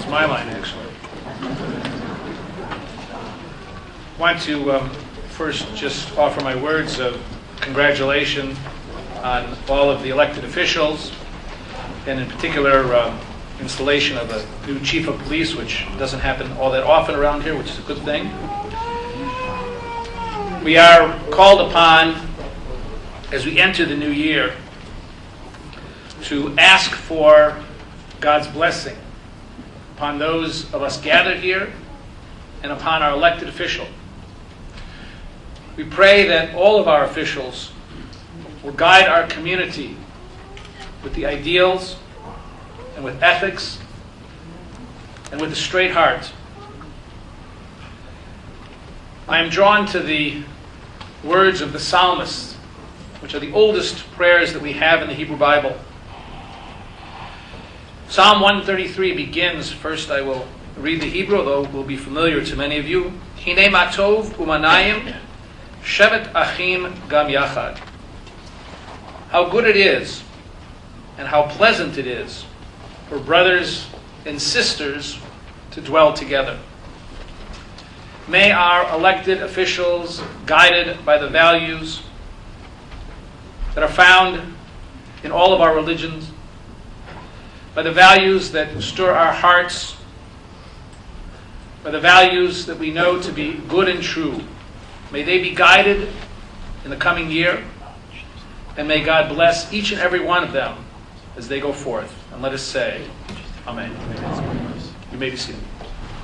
my line, actually. I want to first just offer my words of congratulations on all of the elected officials, and in particular, installation of a new chief of police, which doesn't happen all that often around here, which is a good thing. We are called upon, as we enter the new year, to ask for God's blessing upon those of us gathered here and upon our elected official. We pray that all of our officials will guide our community with the ideals and with ethics and with a straight heart. I am drawn to the words of the psalmist, which are the oldest prayers that we have in the Hebrew Bible. Psalm 133 begins, first I will read the Hebrew, although it will be familiar to many of you. Hine matov umanayim shevet achim gam yachad. How good it is and how pleasant it is for brothers and sisters to dwell together. May our elected officials, guided by the values that are found in all of our religions, by the values that stir our hearts, by the values that we know to be good and true, may they be guided in the coming year, and may God bless each and every one of them as they go forth. And let us say, Amen. You may be seated.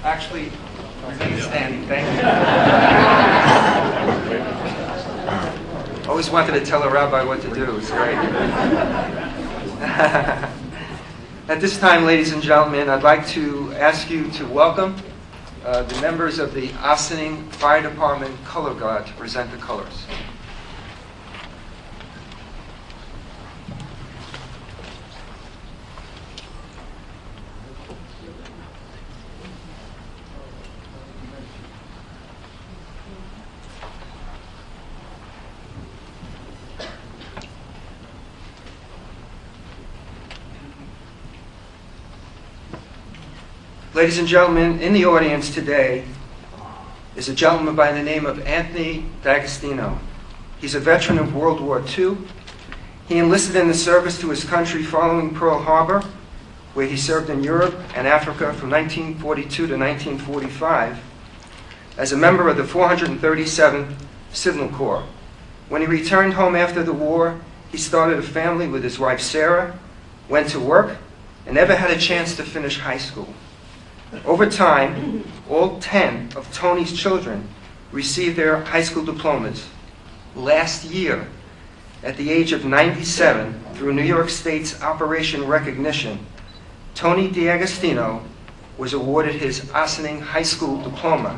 Actually, remain standing. Thank you. Always wanted to tell a rabbi what to do. It's great. At this time, ladies and gentlemen, I'd like to ask you to welcome the members of the Ossining Fire Department Color Guard to present the colors. Ladies and gentlemen, in the audience today is a gentleman by the name of Anthony D'Agostino. He's a veteran of World War II. He enlisted in the service to his country following Pearl Harbor, where he served in Europe and Africa from 1942 to 1945 as a member of the 437th Signal Corps. When he returned home after the war, he started a family with his wife Sarah, went to work, and never had a chance to finish high school. Over time, all 10 of Tony's children received their high school diplomas. Last year, at the age of 97, through New York State's Operation Recognition, Tony D'Agostino was awarded his Ossining High School diploma.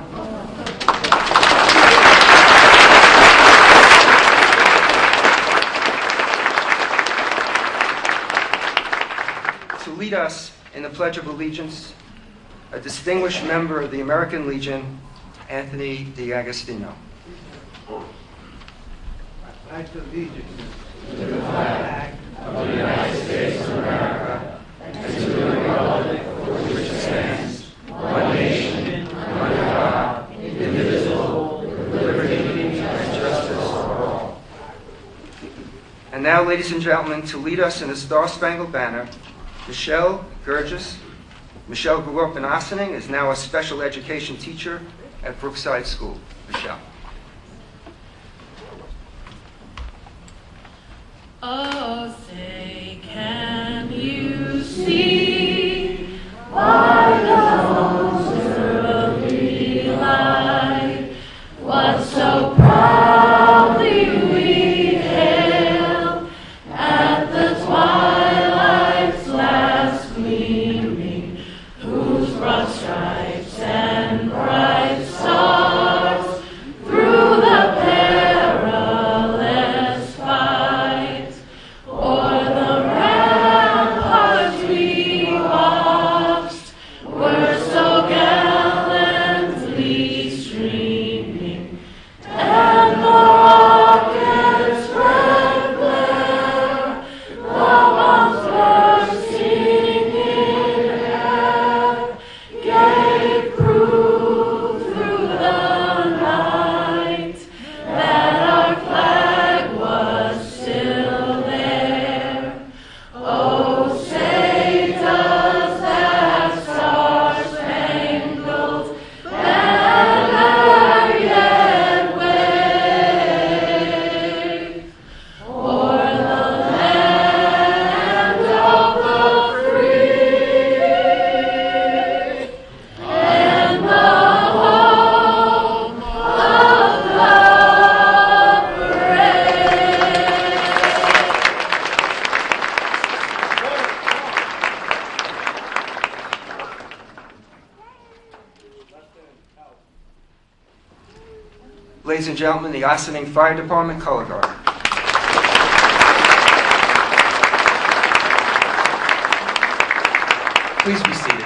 To lead us in the Pledge of Allegiance, a distinguished member of the American Legion, Anthony D'Agostino. I pledge allegiance to the flag of the United States of America and to the republic for which it stands, one nation, under God, indivisible, with liberty and justice for all. And now, ladies and gentlemen, to lead us in the Star-Spangled Banner, Michelle Gurgis. Michelle grew up in Ossining, is now a special education teacher at Brookside School. Michelle. Oh, say, can you see by those early light what so proudly we hailed at the twilight's last gleaming, whose broad stripes and bright stars through the perilous fight o'er the ramparts we watched were so gallantly streaming, and the rocket's red glare, the bombs bursting in air, Ladies and gentlemen, the Ossining Fire Department Color Guard. Please be seated.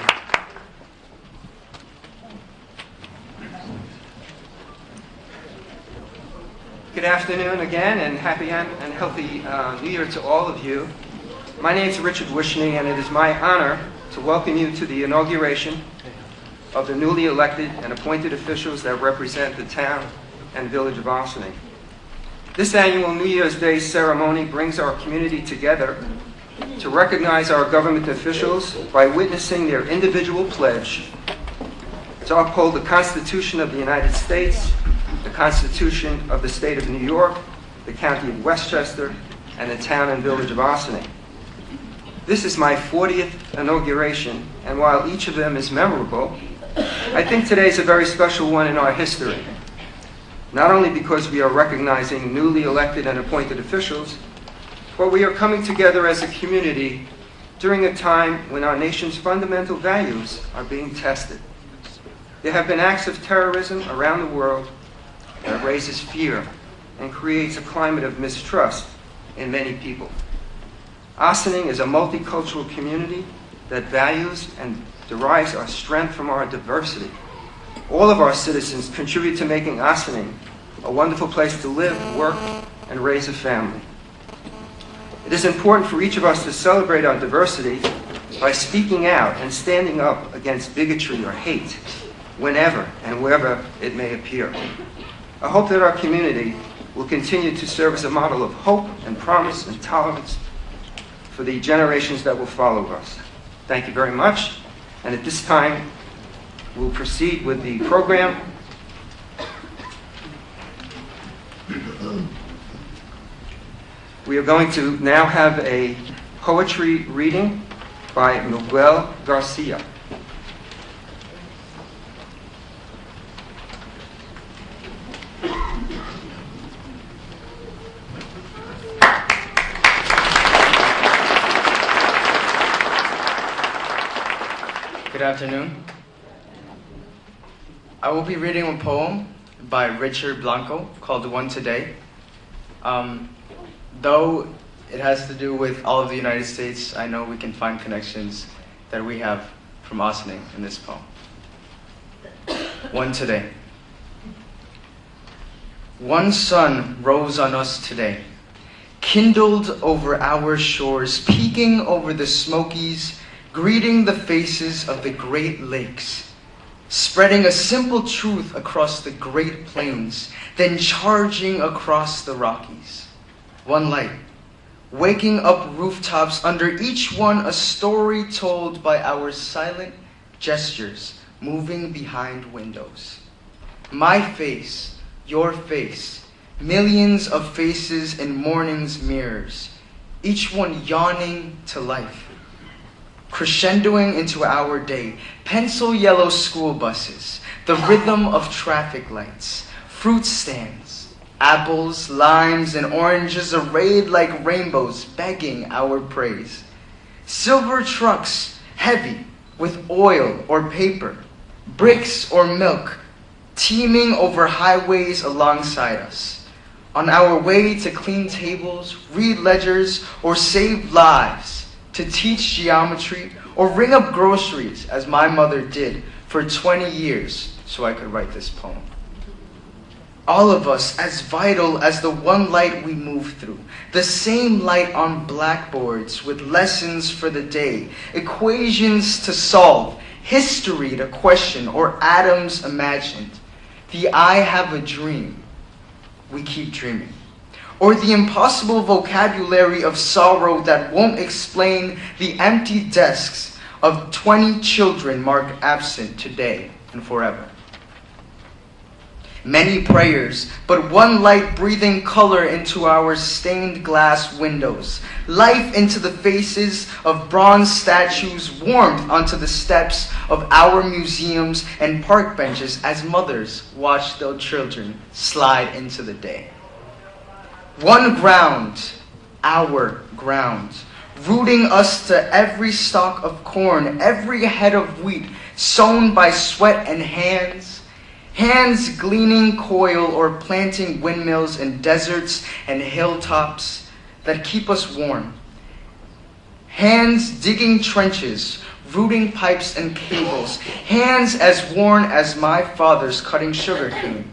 Good afternoon again, and happy and healthy New Year to all of you. My name is Richard Wishney, and it is my honor to welcome you to the inauguration of the newly elected and appointed officials that represent the town and village of Ossining. This annual New Year's Day ceremony brings our community together to recognize our government officials by witnessing their individual pledge to uphold the Constitution of the United States, the Constitution of the State of New York, the County of Westchester, and the town and village of Ossining. This is my 40th inauguration, and while each of them is memorable, I think today is a very special one in our history. Not only because we are recognizing newly elected and appointed officials, but we are coming together as a community during a time when our nation's fundamental values are being tested. There have been acts of terrorism around the world that raises fear and creates a climate of mistrust in many people. Ossining is a multicultural community that values and derives our strength from our diversity. All of our citizens contribute to making Ossining a wonderful place to live, work, and raise a family. It is important for each of us to celebrate our diversity by speaking out and standing up against bigotry or hate whenever and wherever it may appear. I hope that our community will continue to serve as a model of hope and promise and tolerance for the generations that will follow us. Thank you very much. And at this time, we'll proceed with the program. We are going to now have a poetry reading by Miguel Garcia. Good afternoon. I will be reading a poem by Richard Blanco called One Today. Though it has to do with all of the United States, I know we can find connections that we have from Ossining in this poem. One Today. One sun rose on us today, kindled over our shores, peeking over the Smokies, greeting the faces of the Great Lakes, spreading a simple truth across the Great Plains, then charging across the Rockies. One light, waking up rooftops, under each one a story told by our silent gestures moving behind windows. My face, your face, millions of faces in morning's mirrors, each one yawning to life. Crescendoing into our day, pencil yellow school buses, the rhythm of traffic lights, fruit stands, apples, limes, and oranges arrayed like rainbows begging our praise. Silver trucks heavy with oil or paper, bricks or milk, teeming over highways alongside us. On our way to clean tables, read ledgers, or save lives, to teach geometry, or ring up groceries, as my mother did for 20 years so I could write this poem. All of us as vital as the one light we move through, the same light on blackboards with lessons for the day, equations to solve, history to question, or atoms imagined. The I have a dream, we keep dreaming. Or the impossible vocabulary of sorrow that won't explain the empty desks of 20 children marked absent today and forever. Many prayers, but one light breathing color into our stained glass windows, life into the faces of bronze statues, warmth onto the steps of our museums and park benches as mothers watch their children slide into the day. One ground, our ground, rooting us to every stalk of corn, every head of wheat, sown by sweat and hands hands gleaning coil or planting windmills in deserts and hilltops that keep us warm, hands digging trenches, rooting pipes and cables, hands as worn as my father's cutting sugarcane,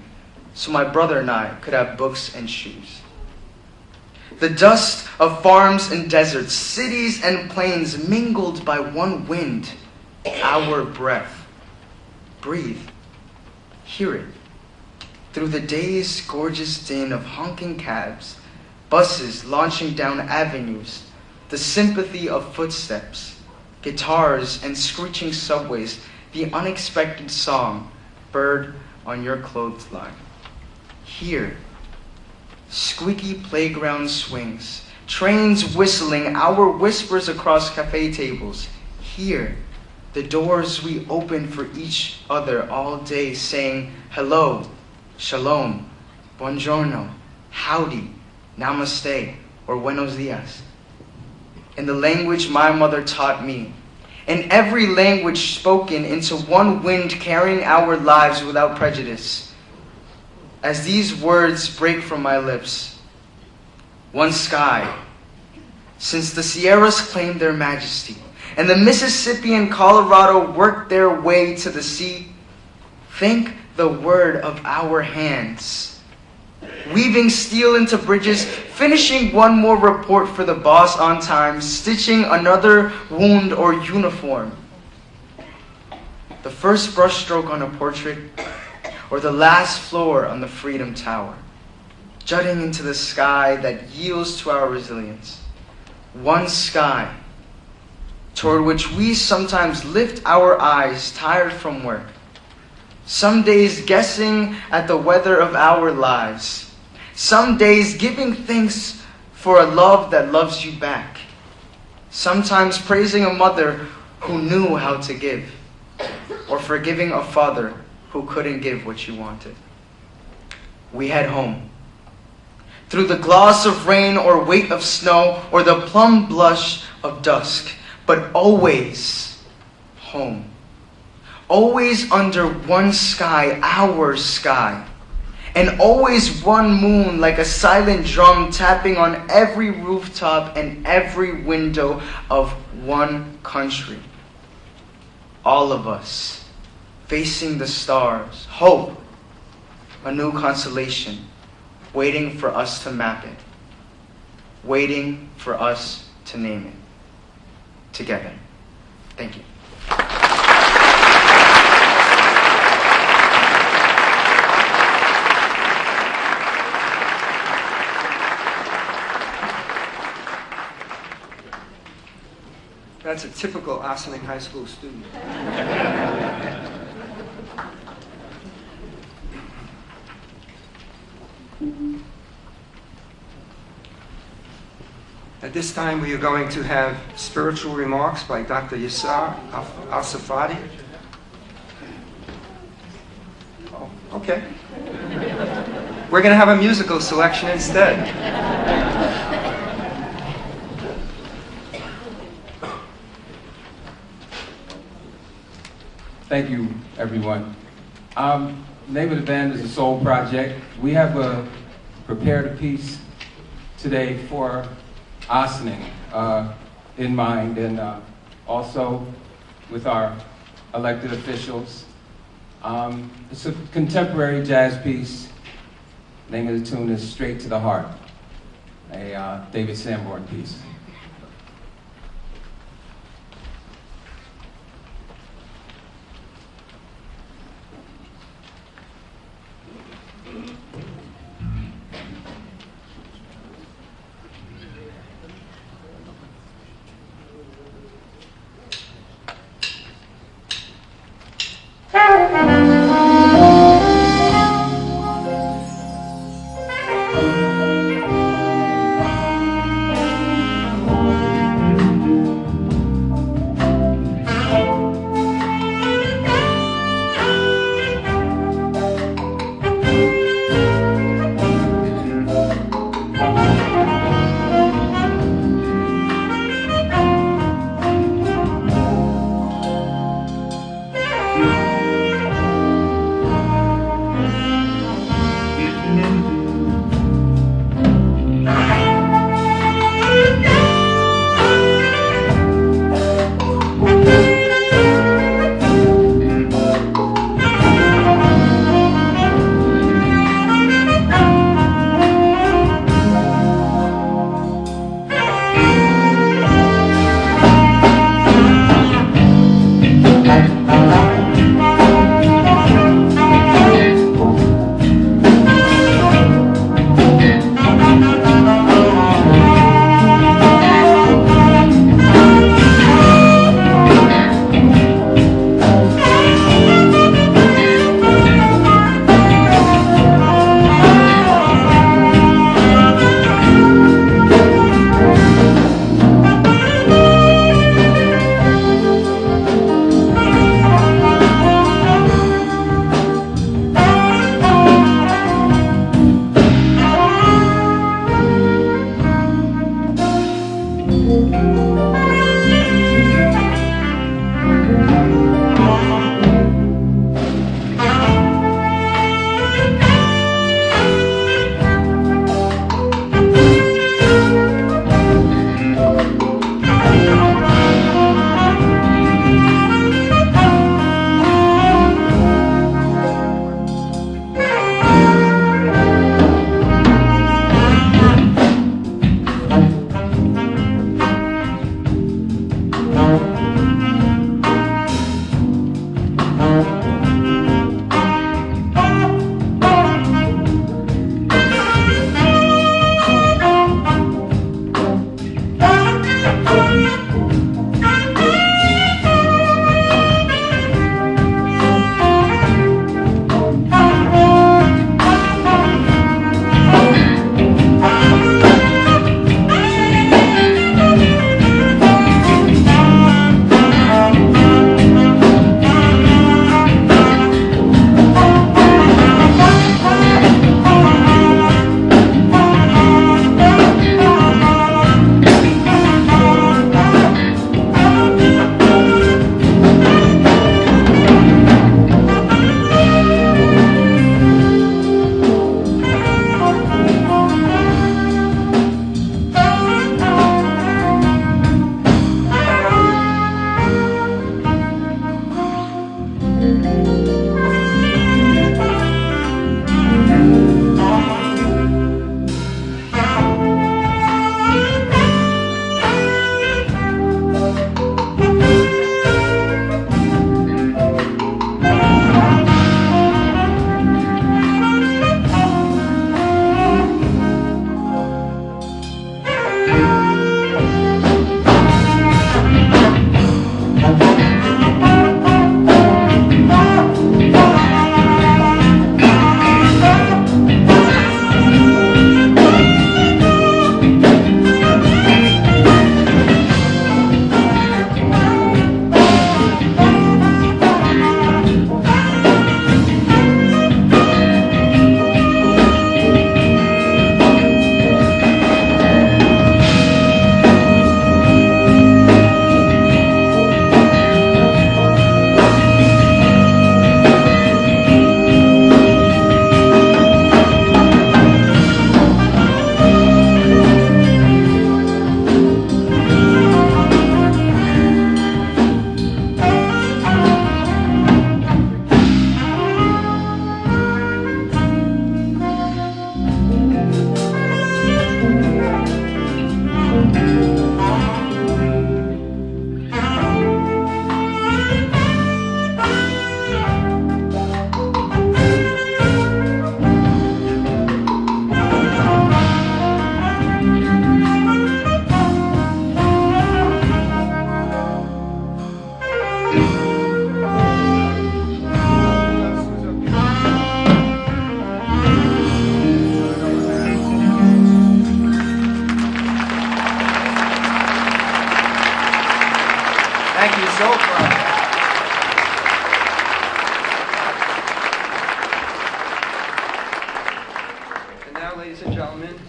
so my brother and I could have books and shoes. The dust of farms and deserts, cities and plains mingled by one wind, our breath. Breathe, hear it. Through the day's gorgeous din of honking cabs, buses launching down avenues, the sympathy of footsteps, guitars and screeching subways, the unexpected song, bird on your clothesline. Hear, squeaky playground swings, trains whistling, our whispers across cafe tables. Hear, the doors we open for each other all day saying hello, shalom, buongiorno, howdy, namaste, or buenos dias. In the language my mother taught me, in every language spoken into one wind carrying our lives without prejudice. As these words break from my lips, one sky, since the Sierras claimed their majesty, and the Mississippi and Colorado worked their way to the sea, think the word of our hands, weaving steel into bridges, finishing one more report for the boss on time, stitching another wound or uniform. The first brushstroke on a portrait, or the last floor on the Freedom Tower, jutting into the sky that yields to our resilience. One sky, toward which we sometimes lift our eyes tired from work, some days guessing at the weather of our lives, some days giving thanks for a love that loves you back, sometimes praising a mother who knew how to give, or forgiving a father who couldn't give what you wanted. We head home. Through the gloss of rain or weight of snow or the plum blush of dusk, but always home. Always under one sky, our sky. And always one moon like a silent drum tapping on every rooftop and every window of one country. All of us facing the stars, hope, a new constellation, waiting for us to map it, waiting for us to name it. Together. Thank you. That's a typical Ossining High School student. At this time, we are going to have spiritual remarks by Dr. Yasar Al-Safadi. Oh, okay. We're going to have a musical selection instead. Thank you, everyone. Name of the band is the Soul Project. We have prepared a piece today for Ossining in mind, and also with our elected officials. It's a contemporary jazz piece. Name of the tune is Straight to the Heart, a David Sanborn piece.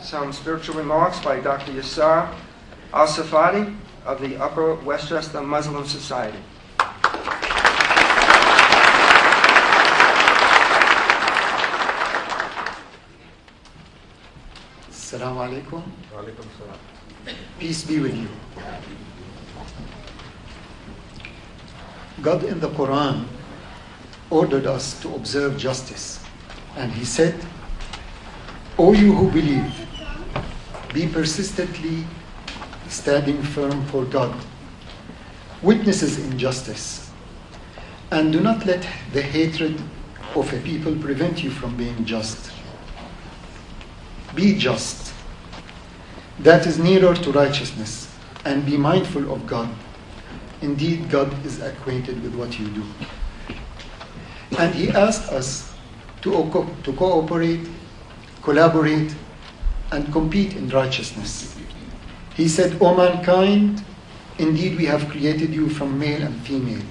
Some spiritual remarks by Dr. Yassar Al-Safadi of the Upper Westchester Muslim Society. Assalamu alaikum. Peace be with you. God in the Quran ordered us to observe justice. And He said, O you who believe, be persistently standing firm for God, witnesses in justice, And do not let the hatred of a people prevent you from being just. Be just. That is nearer to righteousness. And be mindful of God. Indeed, God is acquainted with what you do. And he asked us to cooperate, collaborate, and compete in righteousness. He said, O mankind, indeed we have created you from male and female,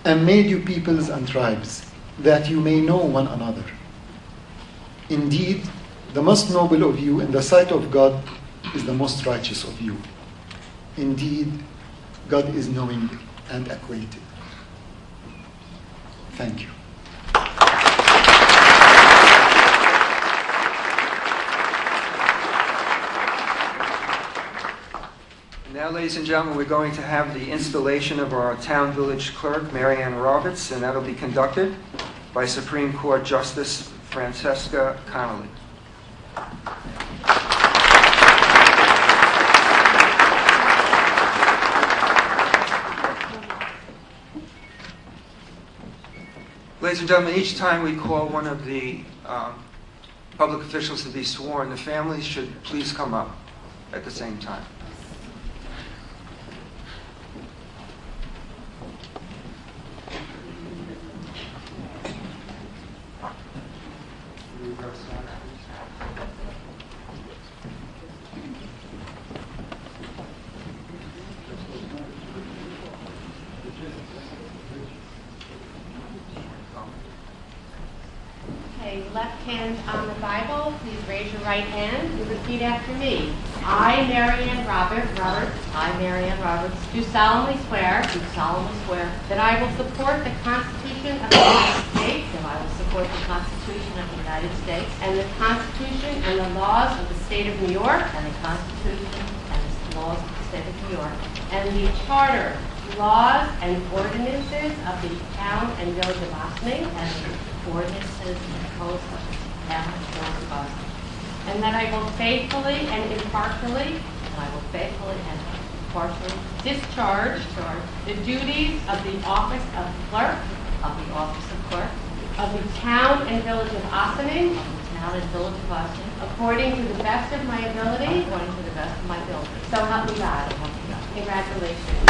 and made you peoples and tribes, that you may know one another. Indeed, the most noble of you in the sight of God is the most righteous of you. Indeed, God is knowing and acquainted. Thank you. Now, ladies and gentlemen, we're going to have the installation of our town village clerk, Mary Ann Roberts, and that'll be conducted by Supreme Court Justice Francesca Connolly. Ladies and gentlemen, each time we call one of the public officials to be sworn, the families should please come up at the same time. Okay, left hand on the Bible, please raise your right hand and repeat after me. I, Mary Ann Roberts, do solemnly swear that I will support the Constitution of the United States, and the Constitution and the laws of the State of New York, and the Charter, laws, and ordinances of the town and village of Ossining, and that I will faithfully and impartially discharge the duties of the office of clerk of the town and village of Ossining according to the best of my ability. So help me God. Congratulations.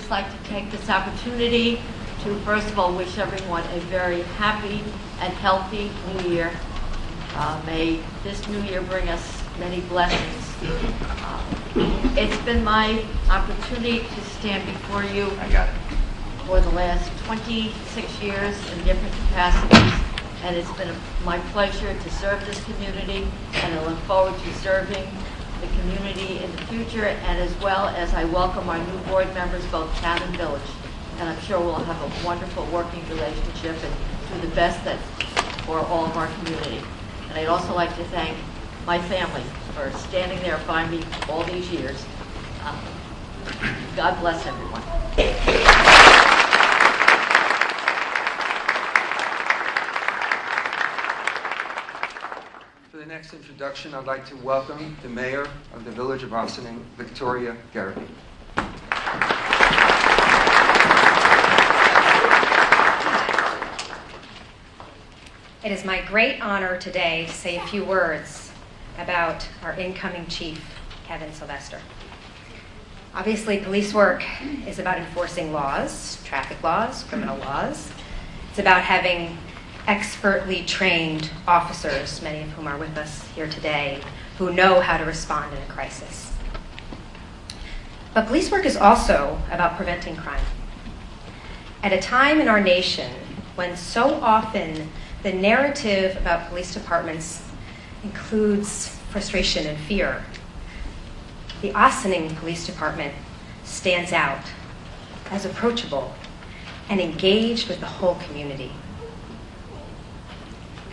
Like to take this opportunity to first of all wish everyone a very happy and healthy new year. May this new year bring us many blessings. It's been my opportunity to stand before you for the last 26 years in different capacities, and it's been my pleasure to serve this community, and I look forward to serving the community in the future, and as well as I welcome our new board members, both town and village. And I'm sure we'll have a wonderful working relationship and do the best for all of our community. And I'd also like to thank my family for standing there by me all these years. God bless everyone. For the next introduction, I'd like to welcome the mayor of the village of Ossining, Victoria Garrity. It is my great honor today to say a few words about our incoming chief, Kevin Sylvester. Obviously, police work is about enforcing laws, traffic laws, criminal laws. It's about having expertly trained officers, many of whom are with us here today, who know how to respond in a crisis. But police work is also about preventing crime. At a time in our nation when so often the narrative about police departments includes frustration and fear, the Ossining Police Department stands out as approachable and engaged with the whole community.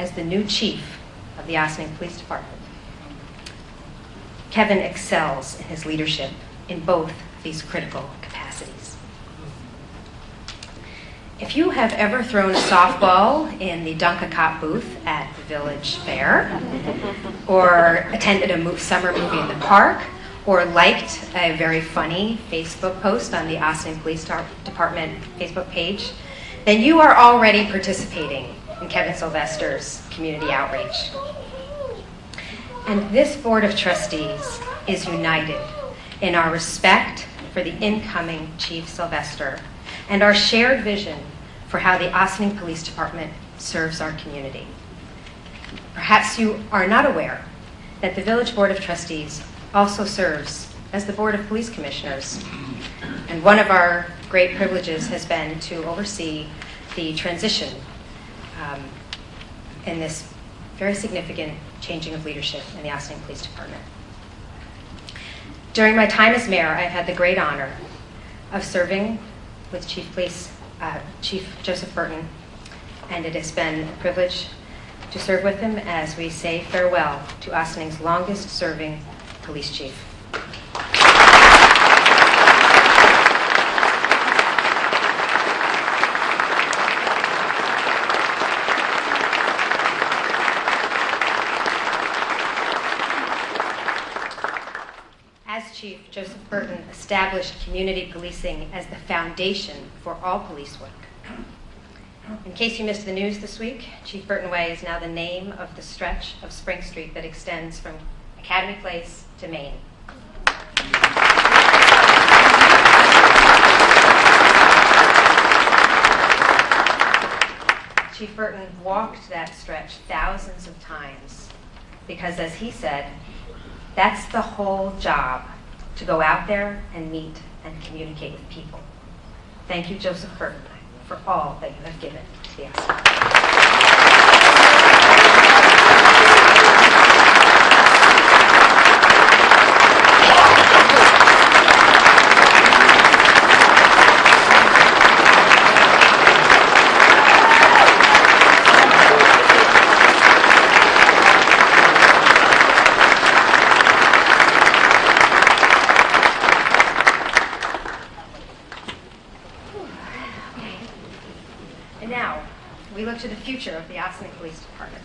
as the new chief of the Ossining Police Department. Kevin excels in his leadership in both these critical capacities. If you have ever thrown a softball in the Dunk-A-Cop booth at the village fair, or attended a summer movie in the park, or liked a very funny Facebook post on the Ossining Police Department Facebook page, then you are already participating in Kevin Sylvester's community outreach. And this Board of Trustees is united in our respect for the incoming Chief Sylvester and our shared vision for how the Ossining Police Department serves our community. Perhaps you are not aware that the Village Board of Trustees also serves as the Board of Police Commissioners. And one of our great privileges has been to oversee the transition in this very significant changing of leadership in the Ossining Police Department. During my time as mayor, I've had the great honor of serving with Chief Joseph Burton, and it has been a privilege to serve with him as we say farewell to Ossining's longest serving police chief. As chief, Joseph Burton established community policing as the foundation for all police work. In case you missed the news this week, Chief Burton Way is now the name of the stretch of Spring Street that extends from Academy Place to Main. Chief Burton walked that stretch thousands of times because, as he said, that's the whole job, to go out there and meet and communicate with people. Thank you, Joseph Burton, for all that you have given to the Ossining. We look to the future of the Ossining Police Department.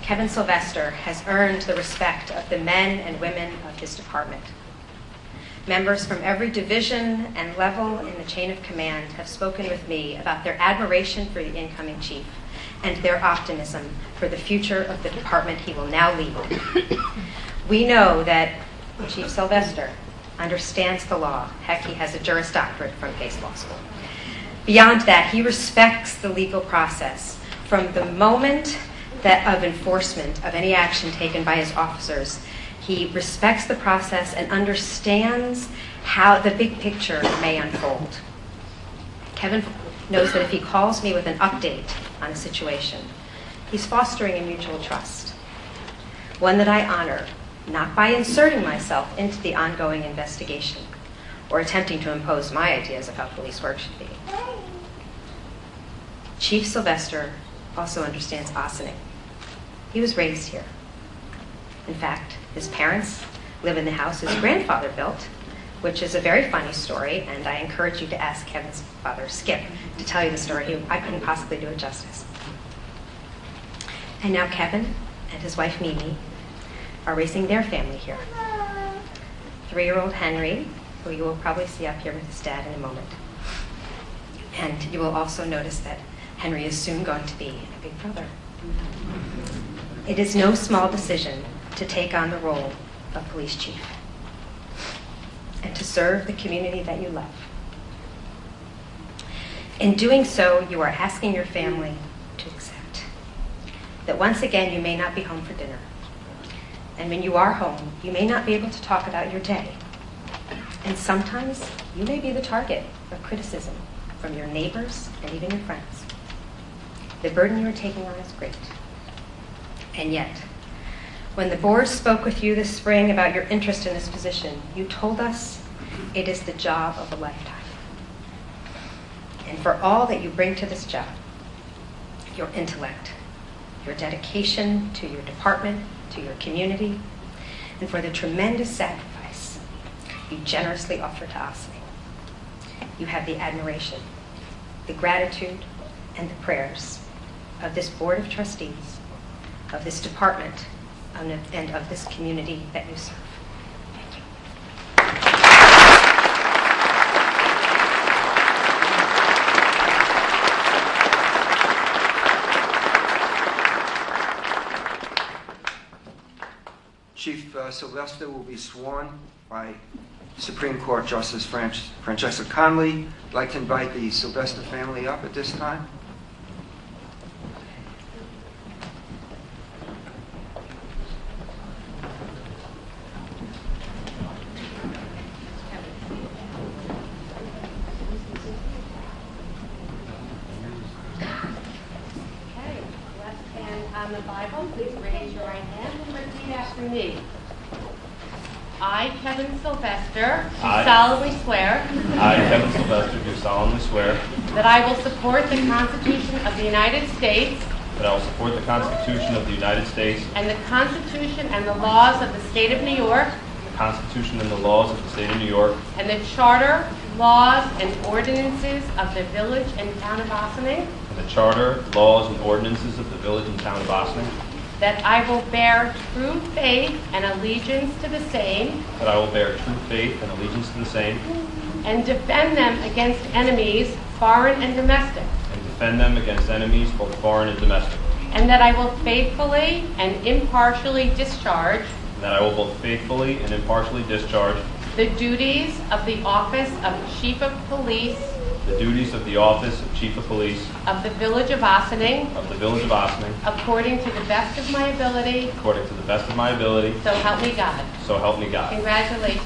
Kevin Sylvester has earned the respect of the men and women of his department. Members from every division and level in the chain of command have spoken with me about their admiration for the incoming chief and their optimism for the future of the department he will now lead. We know that Chief Sylvester understands the law. Heck, he has a Juris Doctorate from Pace Law School. Beyond that, he respects the legal process from the moment of enforcement of any action taken by his officers. He respects the process and understands how the big picture may unfold. Kevin knows that if he calls me with an update on a situation, he's fostering a mutual trust, one that I honor, not by inserting myself into the ongoing investigation or attempting to impose my ideas of how police work should be. Chief Sylvester also understands Ossining. He was raised here. In fact, his parents live in the house his grandfather built, which is a very funny story, and I encourage you to ask Kevin's father, Skip, to tell you the story. I couldn't possibly do it justice. And now Kevin and his wife, Mimi, are raising their family here. 3-year-old Henry, who you will probably see up here with his dad in a moment. And you will also notice that Henry is soon going to be a big brother. It is no small decision to take on the role of police chief and to serve the community that you love. In doing so, you are asking your family to accept that once again you may not be home for dinner. And when you are home, you may not be able to talk about your day. And sometimes you may be the target of criticism from your neighbors and even your friends. The burden you are taking on is great. And yet, when the board spoke with you this spring about your interest in this position, you told us it is the job of a lifetime. And for all that you bring to this job, your intellect, your dedication to your department, to your community, and for the tremendous sacrifice you generously offer to us. You have the admiration, the gratitude, and the prayers of this Board of Trustees, of this department, and of this community that you serve. Chief Sylvester will be sworn by Supreme Court Justice Francesca Conley. I'd like to invite the Sylvester family up at this time. Okay, left hand on the Bible, please raise your right hand and repeat after me. I, Kevin Sylvester, do I- solemnly swear I, Kevin Sylvester, do solemnly swear that I will support the Constitution of the United States that I will support the Constitution of the United States, and the Constitution and the laws of the State of New York, the Constitution and the laws of the State of New York, and the Charter, laws, and ordinances of the Village and Town of Ossining, and the Charter, laws, and ordinances of the Village and Town of Ossining, that I will bear true faith and allegiance to the same, that I will bear true faith and allegiance to the same, and defend them against enemies, foreign and domestic, and defend them against enemies, both foreign and domestic, and that I will faithfully and impartially discharge and that I will both faithfully and impartially discharge the duties of the office of Chief of Police the duties of the office of Chief of Police of the Village of Ossining of the Village of Ossining according to the best of my ability, according to the best of my ability, so help me God. so help me God. Congratulations.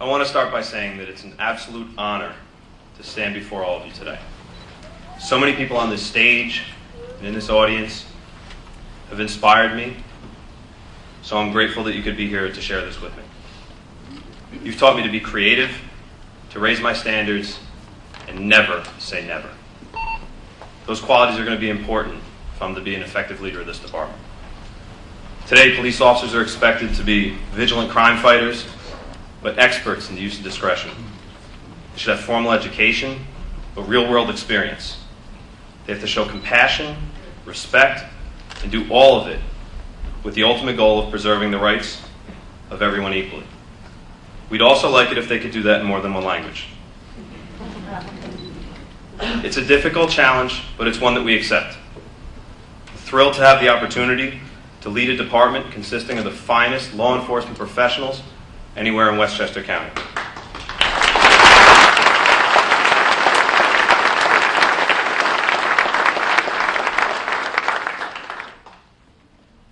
I want to start by saying that it's an absolute honor to stand before all of you today. So many people on this stage and in this audience have inspired me, so I'm grateful that you could be here to share this with me. You've taught me to be creative, to raise my standards, and never say never. Those qualities are going to be important if I'm to be an effective leader of this department. Today, police officers are expected to be vigilant crime fighters, but experts in the use of discretion. They should have formal education, but real-world experience. They have to show compassion, respect, and do all of it with the ultimate goal of preserving the rights of everyone equally. We'd also like it if they could do that in more than one language. It's a difficult challenge, but it's one that we accept. We're thrilled to have the opportunity to lead a department consisting of the finest law enforcement professionals anywhere in Westchester County.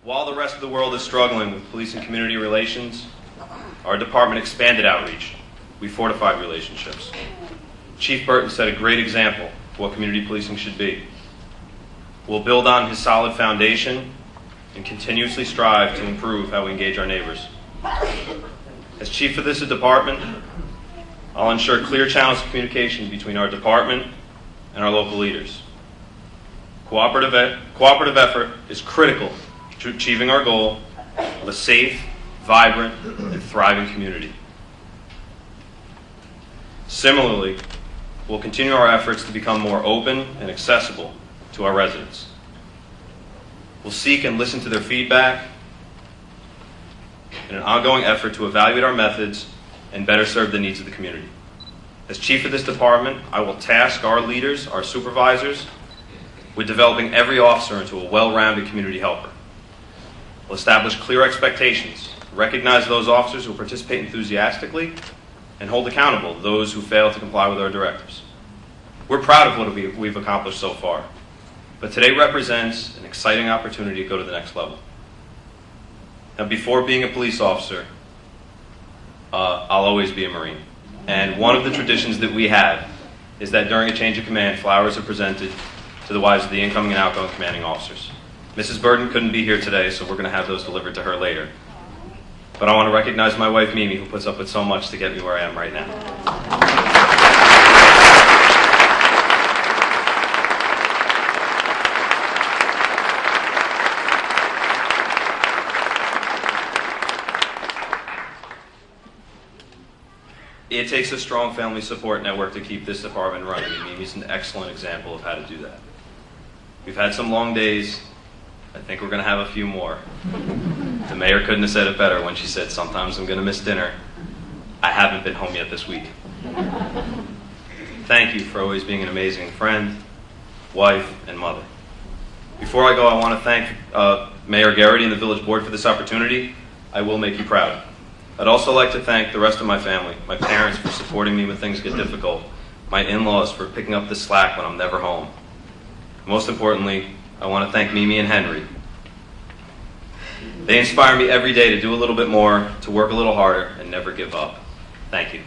While the rest of the world is struggling with police and community relations, our department expanded outreach. We fortified relationships. Chief Burton set a great example of what community policing should be. We'll build on his solid foundation and continuously strive to improve how we engage our neighbors. As chief of this department, I'll ensure clear channels of communication between our department and our local leaders. Cooperative effort is critical to achieving our goal of a safe, vibrant, and thriving community. Similarly, we'll continue our efforts to become more open and accessible to our residents. We'll seek and listen to their feedback in an ongoing effort to evaluate our methods and better serve the needs of the community. As chief of this department, I will task our leaders, our supervisors, with developing every officer into a well-rounded community helper. We'll establish clear expectations, recognize those officers who participate enthusiastically, and hold accountable those who fail to comply with our directives. We're proud of what we've accomplished so far, but today represents an exciting opportunity to go to the next level. Now, before being a police officer, I'll always be a Marine. And one of the traditions that we have is that during a change of command, flowers are presented to the wives of the incoming and outgoing commanding officers. Mrs. Burden couldn't be here today, so we're going to have those delivered to her later. But I want to recognize my wife, Mimi, who puts up with so much to get me where I am right now. It takes a strong family support network to keep this department running, and Mimi's an excellent example of how to do that. We've had some long days. I think we're going to have a few more. The mayor couldn't have said it better when she said, "Sometimes I'm going to miss dinner. I haven't been home yet this week." Thank you for always being an amazing friend, wife, and mother. Before I go, I want to thank Mayor Garrity and the village board for this opportunity. I will make you proud. I'd also like to thank the rest of my family, my parents for supporting me when things get difficult, my in-laws for picking up the slack when I'm never home. Most importantly, I want to thank Mimi and Henry. They inspire me every day to do a little bit more, to work a little harder, and never give up. Thank you.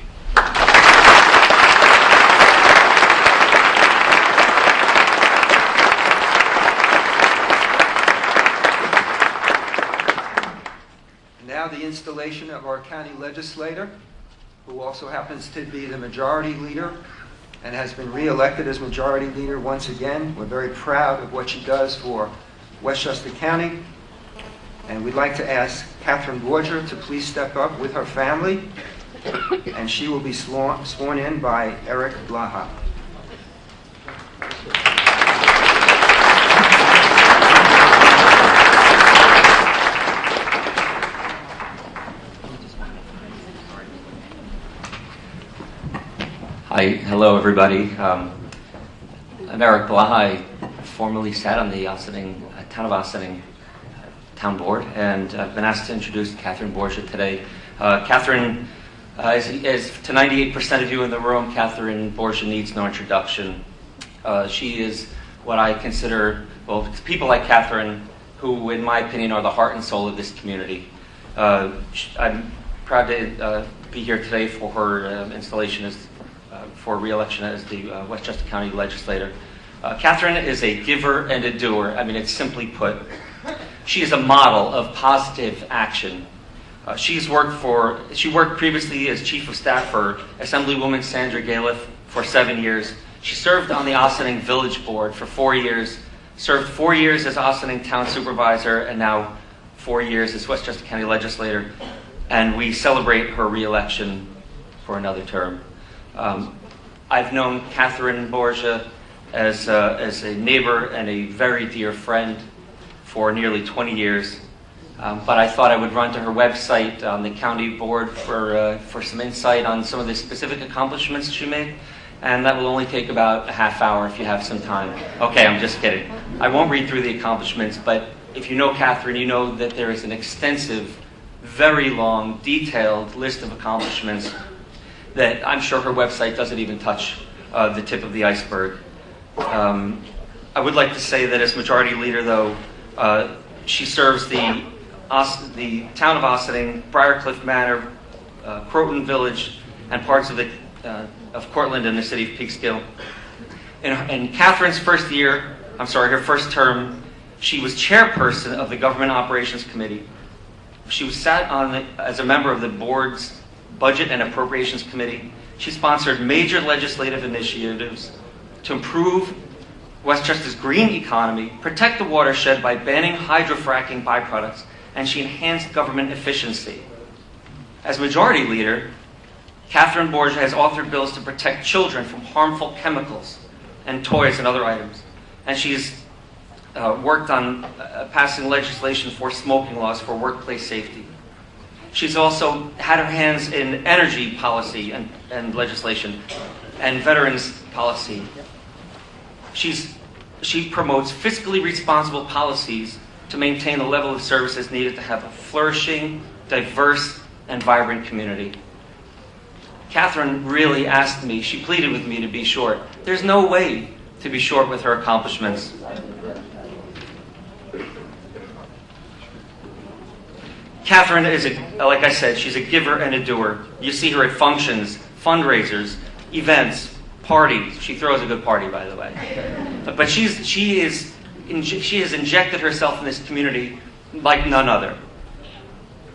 Now the installation of our county legislator, who also happens to be the majority leader and has been re-elected as majority leader once again. We're very proud of what she does for Westchester County. And we'd like to ask Catherine Borger to please step up with her family, and she will be sworn in by Eric Blaha. Hi, hello everybody. I'm Eric Blaha. I formerly sat on the Town of Ossining Town Board, and I've been asked to introduce Catherine Borgia today. Catherine, as to 98% of you in the room, Catherine Borgia needs no introduction. She is what I consider, well, people like Catherine, who in my opinion are the heart and soul of this community. I'm proud to be here today for her installation as for re-election as the Westchester County legislator. Catherine is a giver and a doer. I mean, it's simply put. She is a model of positive action. She worked previously as chief of staff for Assemblywoman Sandra Galef for 7 years. She served on the Ossining Village Board for 4 years, served 4 years as Ossining Town Supervisor, and now 4 years as Westchester County legislator. And we celebrate her re-election for another term. I've known Catherine Borgia as a neighbor and a very dear friend for nearly 20 years. But I thought I would run to her website on the county board for some insight on some of the specific accomplishments she made. And that will only take about a half hour if you have some time. Okay, I'm just kidding. I won't read through the accomplishments, but if you know Catherine, you know that there is an extensive, very long, detailed list of accomplishments that I'm sure her website doesn't even touch the tip of the iceberg. I would like to say that as majority leader, though, she serves the town of Ossining, Briarcliff Manor, Croton Village, and parts of Cortland and the city of Peekskill. In Catherine's her first term, she was chairperson of the Government Operations Committee. She sat as a member of the board's Budget and Appropriations Committee. She sponsored major legislative initiatives to improve Westchester's green economy, protect the watershed by banning hydrofracking byproducts, and she enhanced government efficiency. As majority leader, Catherine Borgia has authored bills to protect children from harmful chemicals and toys and other items. And she's worked on passing legislation for smoking laws for workplace safety. She's also had her hands in energy policy and legislation and veterans policy. She's she promotes fiscally responsible policies to maintain the level of services needed to have a flourishing, diverse, and vibrant community. Catherine really asked me, she pleaded with me to be short. There's no way to be short with her accomplishments. Catherine is, like I said, she's a giver and a doer. You see her at functions, fundraisers, events, parties. She throws a good party, by the way. But she has injected herself in this community like none other.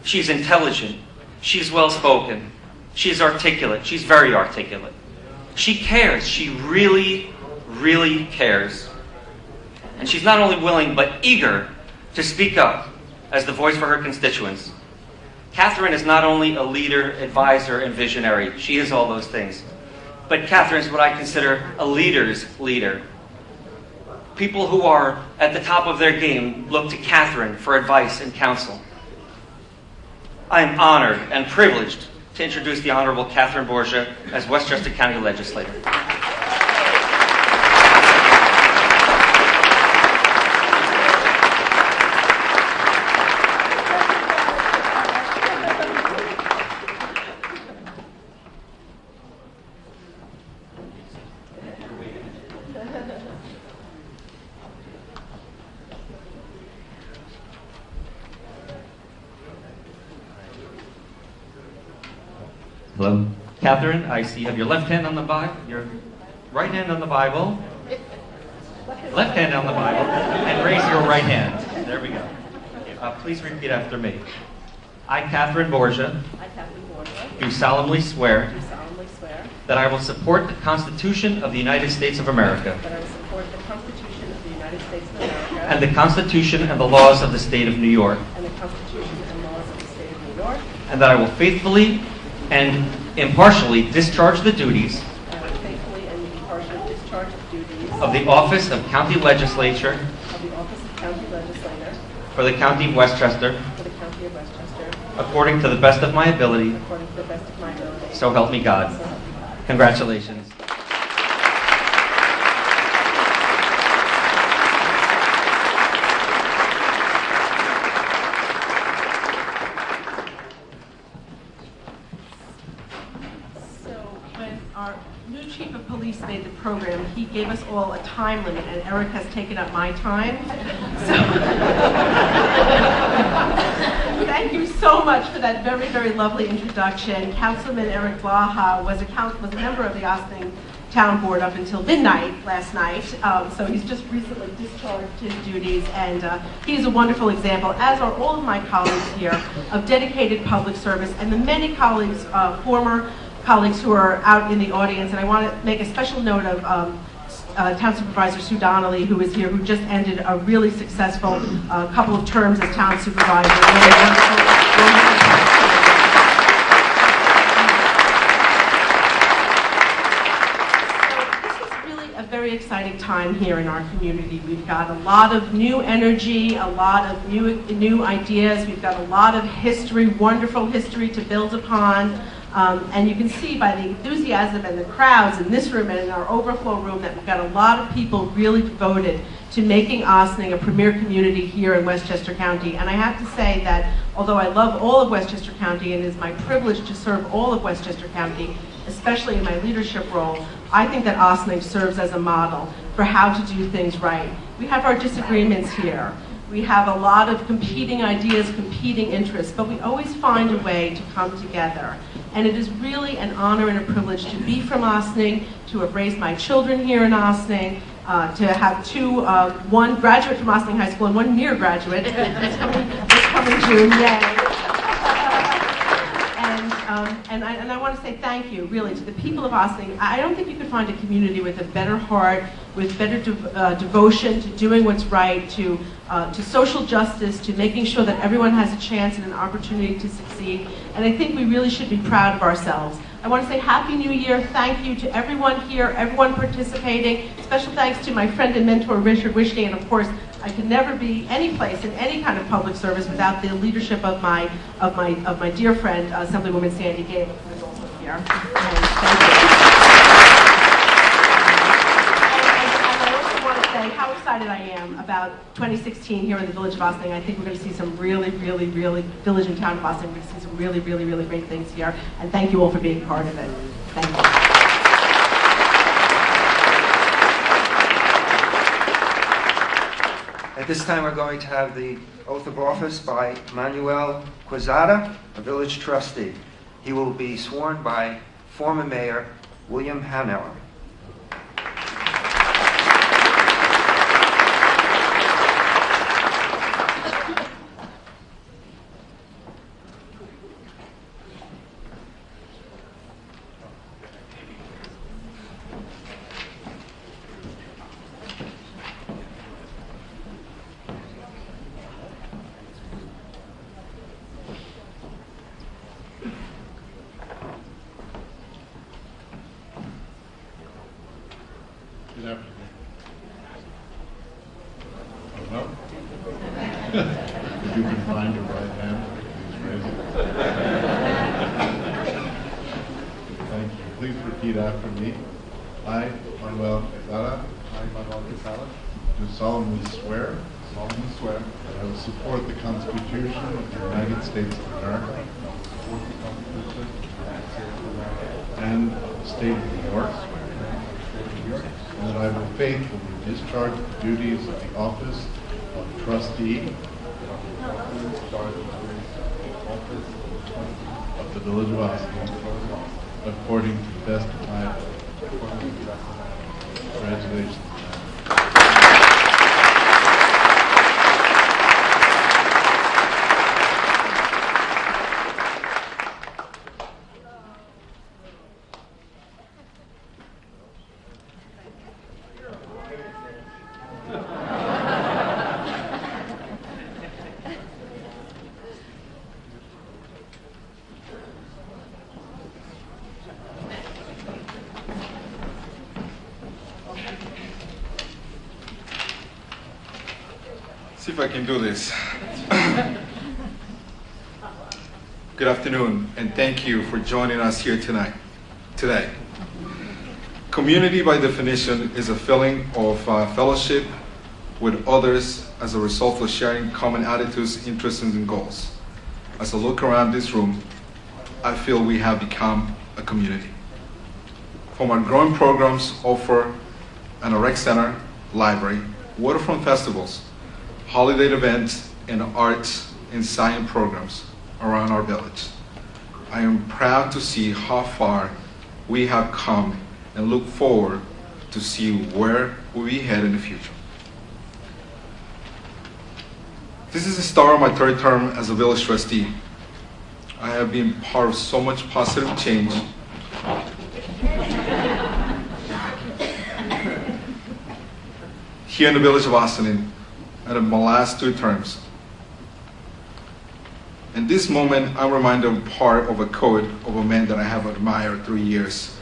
She's intelligent. She's well-spoken. She's articulate. She's very articulate. She cares. She really, really cares. And she's not only willing, but eager to speak up as the voice for her constituents. Catherine is not only a leader, advisor, and visionary. She is all those things. But Catherine is what I consider a leader's leader. People who are at the top of their game look to Catherine for advice and counsel. I am honored and privileged to introduce the Honorable Catherine Borgia as Westchester County Legislator. Hello. Catherine, I see you have your left hand on the Bible, your right hand on the Bible, left hand on the Bible, and raise your right hand. There we go. Please repeat after me. I, Catherine Borgia, do solemnly swear that I will support the Constitution of the United States of America and the Constitution and the laws of the State of New York, and that I will faithfully and impartially discharge the duties of the office of County Legislature for the County of Westchester according to the best of my ability, so help me God. Congratulations. Chief of Police made the program, he gave us all a time limit, and Eric has taken up my time. So thank you so much for that very, very lovely introduction. Councilman Eric Blaha was a member of the Ossining Town Board up until midnight last night, so he's just recently discharged his duties, and he's a wonderful example, as are all of my colleagues here, of dedicated public service, and the many colleagues, former colleagues who are out in the audience, and I want to make a special note of Town Supervisor Sue Donnelly, who is here, who just ended a really successful couple of terms as Town Supervisor. Really wonderful. So this is really a very exciting time here in our community. We've got a lot of new energy, a lot of new ideas. We've got a lot of history, wonderful history to build upon. And you can see by the enthusiasm and the crowds in this room and in our overflow room that we've got a lot of people really devoted to making Ossining a premier community here in Westchester County. And I have to say that although I love all of Westchester County and it is my privilege to serve all of Westchester County, especially in my leadership role, I think that Ossining serves as a model for how to do things right. We have our disagreements here. We have a lot of competing ideas, competing interests, but we always find a way to come together. And it is really an honor and a privilege to be from Ossining, to have raised my children here in Ossining, to have one graduate from Ossining High School and one near graduate this coming June, yay. And I want to say thank you, really, to the people of Ossining. I don't think you could find a community with a better heart, with better devotion to doing what's right, to social justice, to making sure that everyone has a chance and an opportunity to succeed. And I think we really should be proud of ourselves. I want to say Happy New Year. Thank you to everyone here, everyone participating. Special thanks to my friend and mentor, Richard Wishney, and of course, I could never be any place in any kind of public service without the leadership of my dear friend, Assemblywoman Sandy Gable, who is also here. And thank you. And I also want to say how excited I am about 2016 here in the Village of Ossining. I think we're going to see some really, Village and Town of Ossining, we're going to see some really great things here. And thank you all for being part of it. Thank you. At this time, we're going to have the oath of office by Manuel Quezada, a village trustee. He will be sworn by former Mayor William Hanauer. Good afternoon. Oh, no? If you can find your right hand, please raise it. Thank you. Please repeat after me. I, Manuel Quezada, do solemnly swear that I will support the Constitution of the United States of America and the state of New York, and that I will faithfully discharge the duties of the office of trustee of the Village of Ossining according to the best of my ability. Congratulations. See if I can do this. Good afternoon, and thank you for joining us here today. Community, by definition, is a feeling of fellowship with others as a result of sharing common attitudes, interests, and goals. As I look around this room, I feel we have become a community. From our growing programs offer an rec center, library, waterfront festivals, holiday events, and arts and science programs around our village. I am proud to see how far we have come and look forward to see where we head in the future. This is the start of my third term as a village trustee. I have been part of so much positive change here in the village of Ossining and in my last 2 terms. In this moment, I'm reminded of part of a code of a man that I have admired 3 years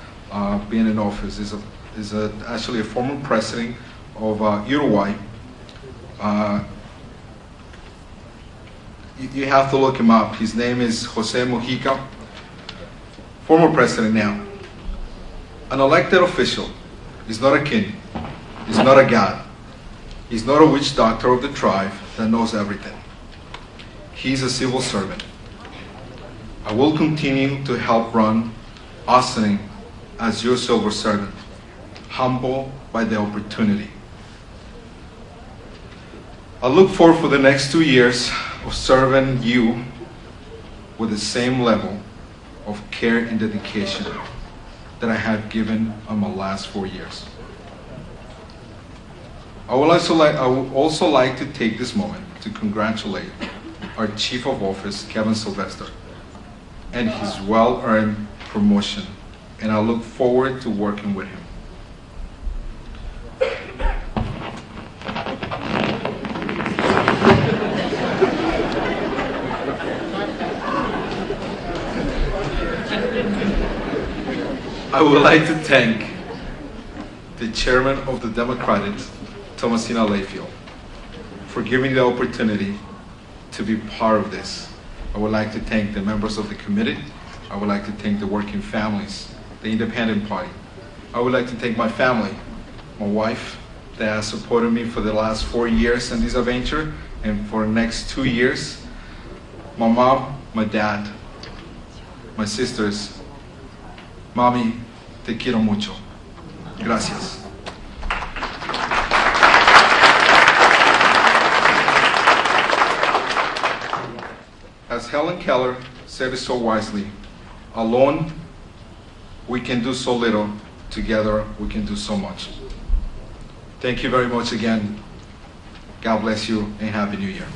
being in office. Is actually a former president of Uruguay. You have to look him up. His name is Jose Mujica, former president now. An elected official is not a king, is not a god. He's not a witch doctor of the tribe that knows everything. He's a civil servant. I will continue to help run Ossining as your civil servant, humble by the opportunity. I look forward for the next 2 years of serving you with the same level of care and dedication that I have given on my last 4 years. I would also like to take this moment to congratulate our Chief of Office, Kevin Sylvester, and his well-earned promotion, and I look forward to working with him. I would like to thank the chairman of the Democratic, Thomasina Layfield, for giving me the opportunity to be part of this. I would like to thank the members of the committee. I would like to thank the working families, the Independent Party. I would like to thank my family, my wife, that has supported me for the last 4 years in this adventure and for the next 2 years. My mom, my dad, my sisters. Mami, te quiero mucho. Gracias. As Helen Keller said it so wisely, alone we can do so little, together we can do so much. Thank you very much again. God bless you and Happy New Year.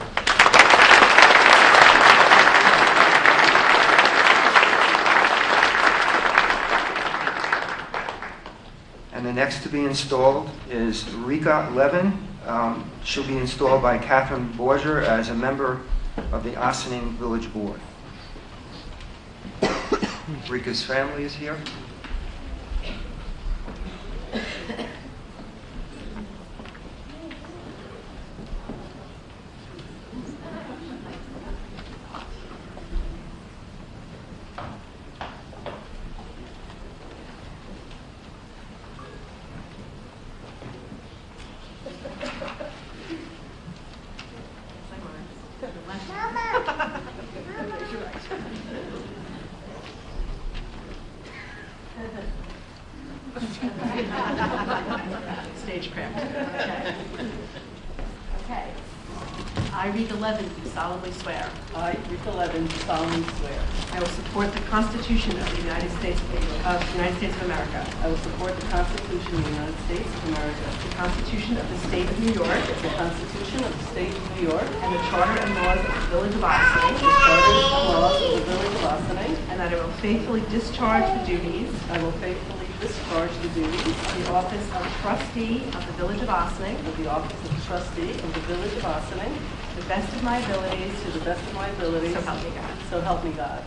And the next to be installed is Rika Levin. She'll be installed by Catherine Borger as a member of the Ossining Village Board. Rika's family is here. Stagecraft. Okay. I, Rita Levin, do solemnly swear. I, Rita Levin, do solemnly swear. I will support the Constitution of the United States of America. I will support the Constitution of the United States of America, The Constitution of the State of New York. the Constitution of the State of New York, And the Charter and laws of the Village of Ossining. the Charter and laws of the Village of Ossining. And that I will faithfully discharge the duties I will faithfully discharge the duties of the office of trustee of the Village of Ossining of the office of trustee of the Village of Ossining to the best of my abilities. to the best of my abilities. So help me God. So help me God.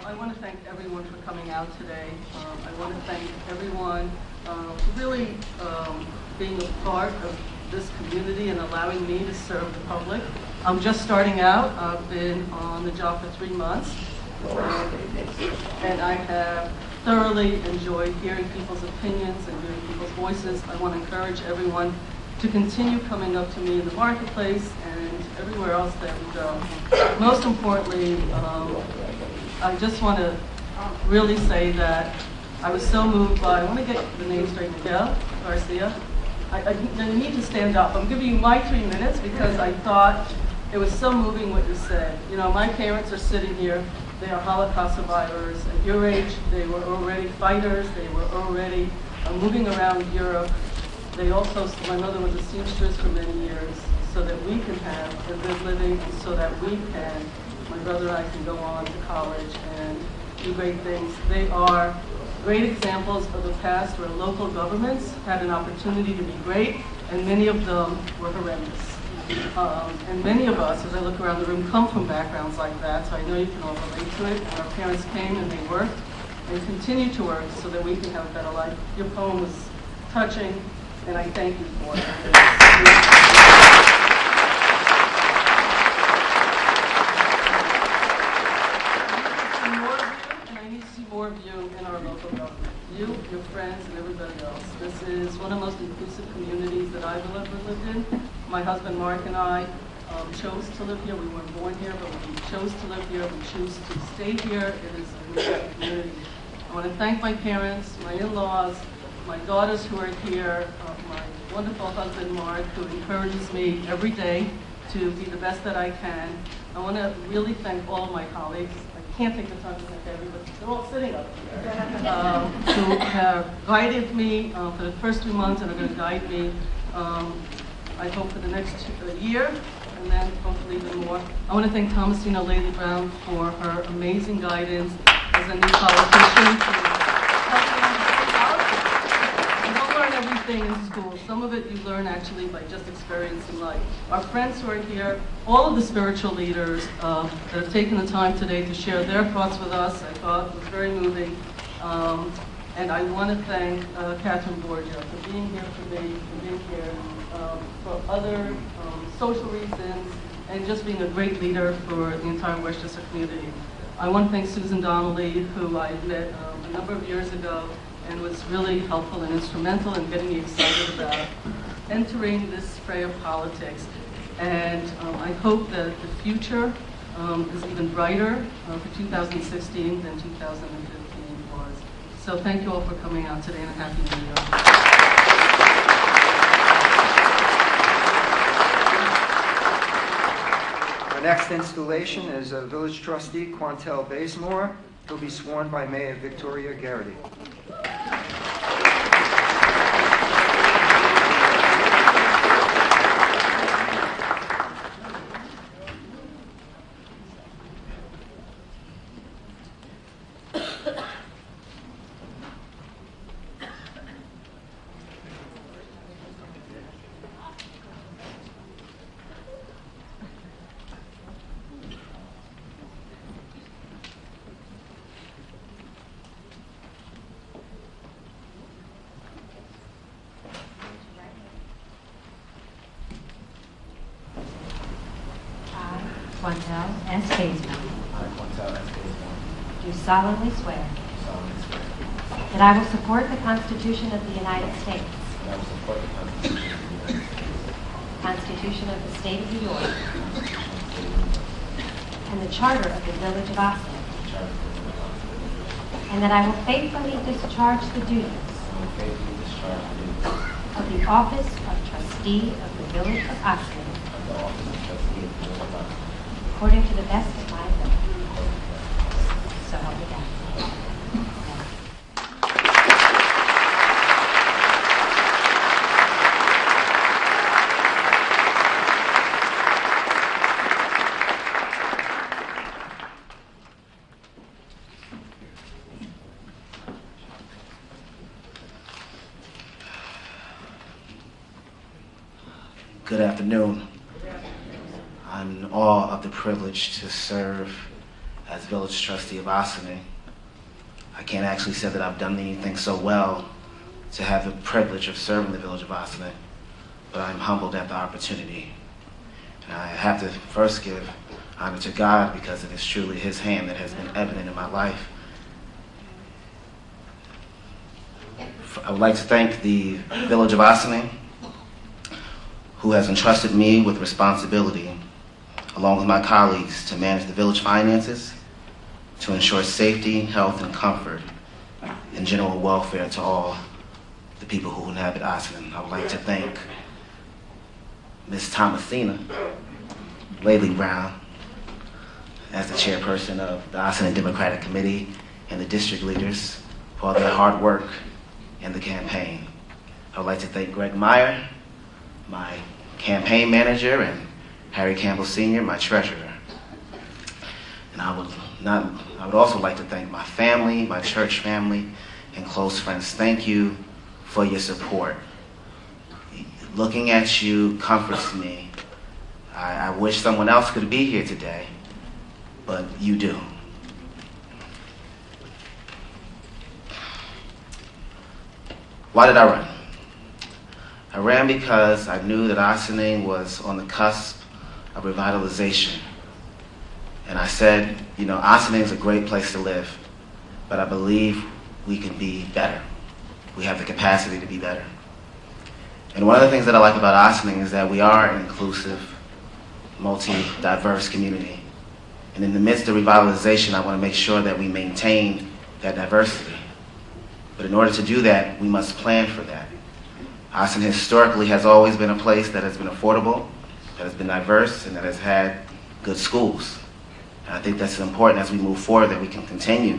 I want to thank everyone for coming out today. I want to thank everyone for really being a part of this community and allowing me to serve the public. I'm just starting out. I've been on the job for 3 months, and I have thoroughly enjoyed hearing people's opinions and hearing people's voices. I want to encourage everyone to continue coming up to me in the marketplace and everywhere else that we go. Most importantly, I just want to really say that I was so moved by, I want to get the name straight, Miguel Garcia. I need to stand up. I'm giving you my 3 minutes because I thought it was so moving what you said. You know, my parents are sitting here. They are Holocaust survivors. At your age, they were already fighters. They were already moving around Europe. They also, my mother was a seamstress for many years, so that we can have a good living, and so that we can, my brother and I can go on to college and do great things. They are great examples of the past where local governments had an opportunity to be great, and many of them were horrendous. And many of us, as I look around the room, come from backgrounds like that, so I know you can all relate to it. And our parents came and they worked and continue to work so that we can have a better life. Your poem was touching, and I thank you for it. I need to see more of you in our local government. You, your friends, and everybody else. This is one of the most inclusive communities that I've ever lived in. My husband Mark and I chose to live here. We weren't born here, but we chose to live here. We choose to stay here. It is a great community. I want to thank my parents, my in-laws, my daughters who are here, my wonderful husband Mark, who encourages me every day to be the best that I can. I want to really thank all of my colleagues. I can't take the time to thank everybody. They're all sitting up here. Who have guided me for the first 2 months and are going to guide me, I hope, for the next year, and then hopefully even more. I want to thank Thomasina Laley Brown for her amazing guidance as a new politician. staying in school. Some of it you learn actually by just experiencing life. Our friends who are here, all of the spiritual leaders that have taken the time today to share their thoughts with us, I thought was very moving. And I want to thank Catherine Borgia for being here for me, for being here for other social reasons, and just being a great leader for the entire Westchester community. I want to thank Susan Donnelly, who I met a number of years ago, and was really helpful and instrumental in getting me excited about entering this fray of politics. And I hope that the future is even brighter for 2016 than 2015 was. So thank you all for coming out today, and a Happy New Year. Our next installation is a village trustee, Quantel Bazemore. He'll be sworn by Mayor Victoria Garrity. Quantel S. Bazemore. Do solemnly swear that I will support the Constitution of the United States, Constitution of the State of New York, and the Charter of the Village of Austin, and that I will faithfully discharge the duties of the office of trustee of the Village of Austin according to the best of my ability. So help me God. Good afternoon. I'm in awe of the privilege to serve as village trustee of Ossining. I can't actually say that I've done anything so well to have the privilege of serving the village of Ossining, but I'm humbled at the opportunity. And I have to first give honor to God because it is truly His hand that has been evident in my life. I would like to thank the village of Ossining, who has entrusted me with responsibility, along with my colleagues, to manage the village finances, to ensure safety, health, and comfort, and general welfare to all the people who inhabit Ossining. I would like to thank Ms. Thomasina Laley Brown as the chairperson of the Ossining Democratic Committee and the district leaders for all their hard work in the campaign. I would like to thank Greg Meyer, my campaign manager, and Harry Campbell Sr., my treasurer. And I would also like to thank my family, my church family, and close friends. Thank you for your support. Looking at you comforts me. I wish someone else could be here today, but you do. Why did I run? I ran because I knew that Ossining was on the cusp of revitalization. And I said, you know, Ossining is a great place to live, but I believe we can be better. We have the capacity to be better. And one of the things that I like about Ossining is that we are an inclusive, multi-diverse community. And in the midst of revitalization, I want to make sure that we maintain that diversity. But in order to do that, we must plan for that. Ossining historically has always been a place that has been affordable, that has been diverse, and that has had good schools. And I think that's important as we move forward, that we can continue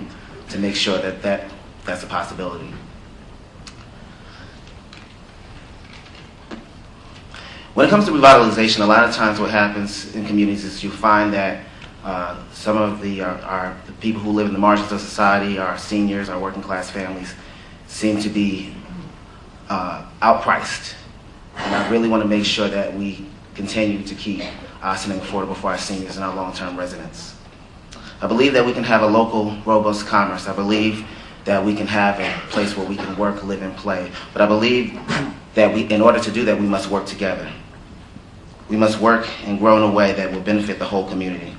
to make sure that that's a possibility. When it comes to revitalization, a lot of times what happens in communities is you find that some of the people who live in the margins of society, our seniors, our working class families, seem to be outpriced. And I really want to make sure that we continue to keep Ossining affordable for our seniors and our long-term residents. I believe that we can have a local, robust commerce. I believe that we can have a place where we can work, live, and play. But I believe that in order to do that, we must work together. We must work and grow in a way that will benefit the whole community.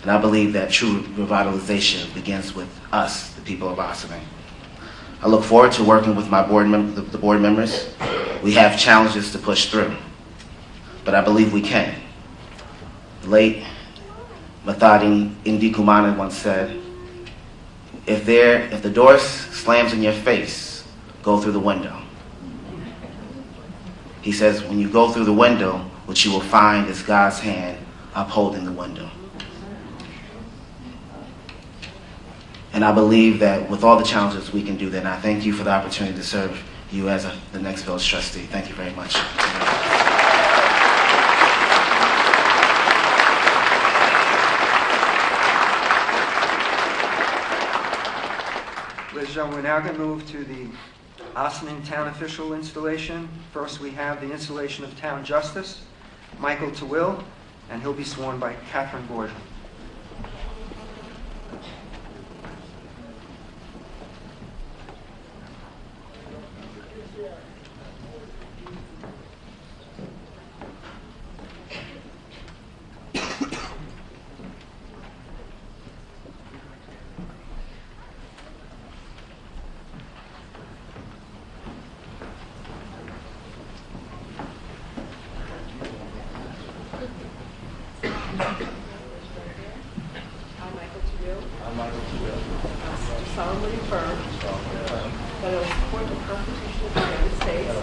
And I believe that true revitalization begins with us, the people of Ossining. I look forward to working with my the board members. We have challenges to push through, but I believe we can. The late Mathadi Ndikumana once said, if the door slams in your face, go through the window. He says, when you go through the window, what you will find is God's hand upholding the window. And I believe that with all the challenges we can do that, and I thank you for the opportunity to serve you as the next village trustee. Thank you very much. Ladies and gentlemen, we're now going to move to the Ossining Town Official installation. First, we have the installation of Town Justice, Michael Tewill, and he'll be sworn by Catherine Borgia. Solemnly affirm that I will support the Constitution of the United States, the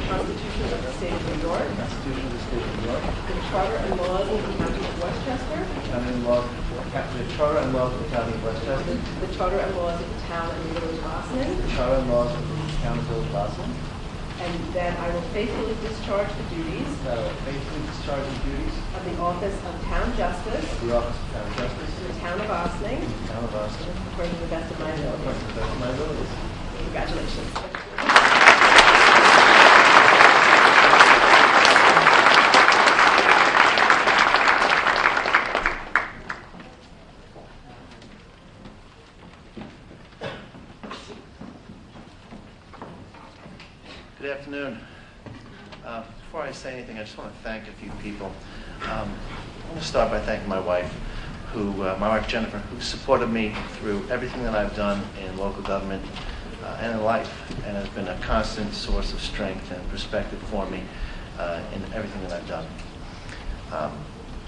Constitution of the State of New York, the Charter and laws of the County of Westchester, the Charter and laws of the County of Westchester, the Charter and laws of the Town and the Village of Ossining, the Charter and laws of the Town and Village of Ossining, and that I will faithfully discharge the duties of the office of Town Justice of the office of Town Justice in the Town of Ossining, in the Town of Ossining, according to the best of my ability. according to the best of my abilities. Congratulations. Good afternoon. Before I say anything, I just want to thank a few people. I want to start by thanking my wife, my wife Jennifer, who supported me through everything that I've done in local government and in life, and has been a constant source of strength and perspective for me in everything that I've done. I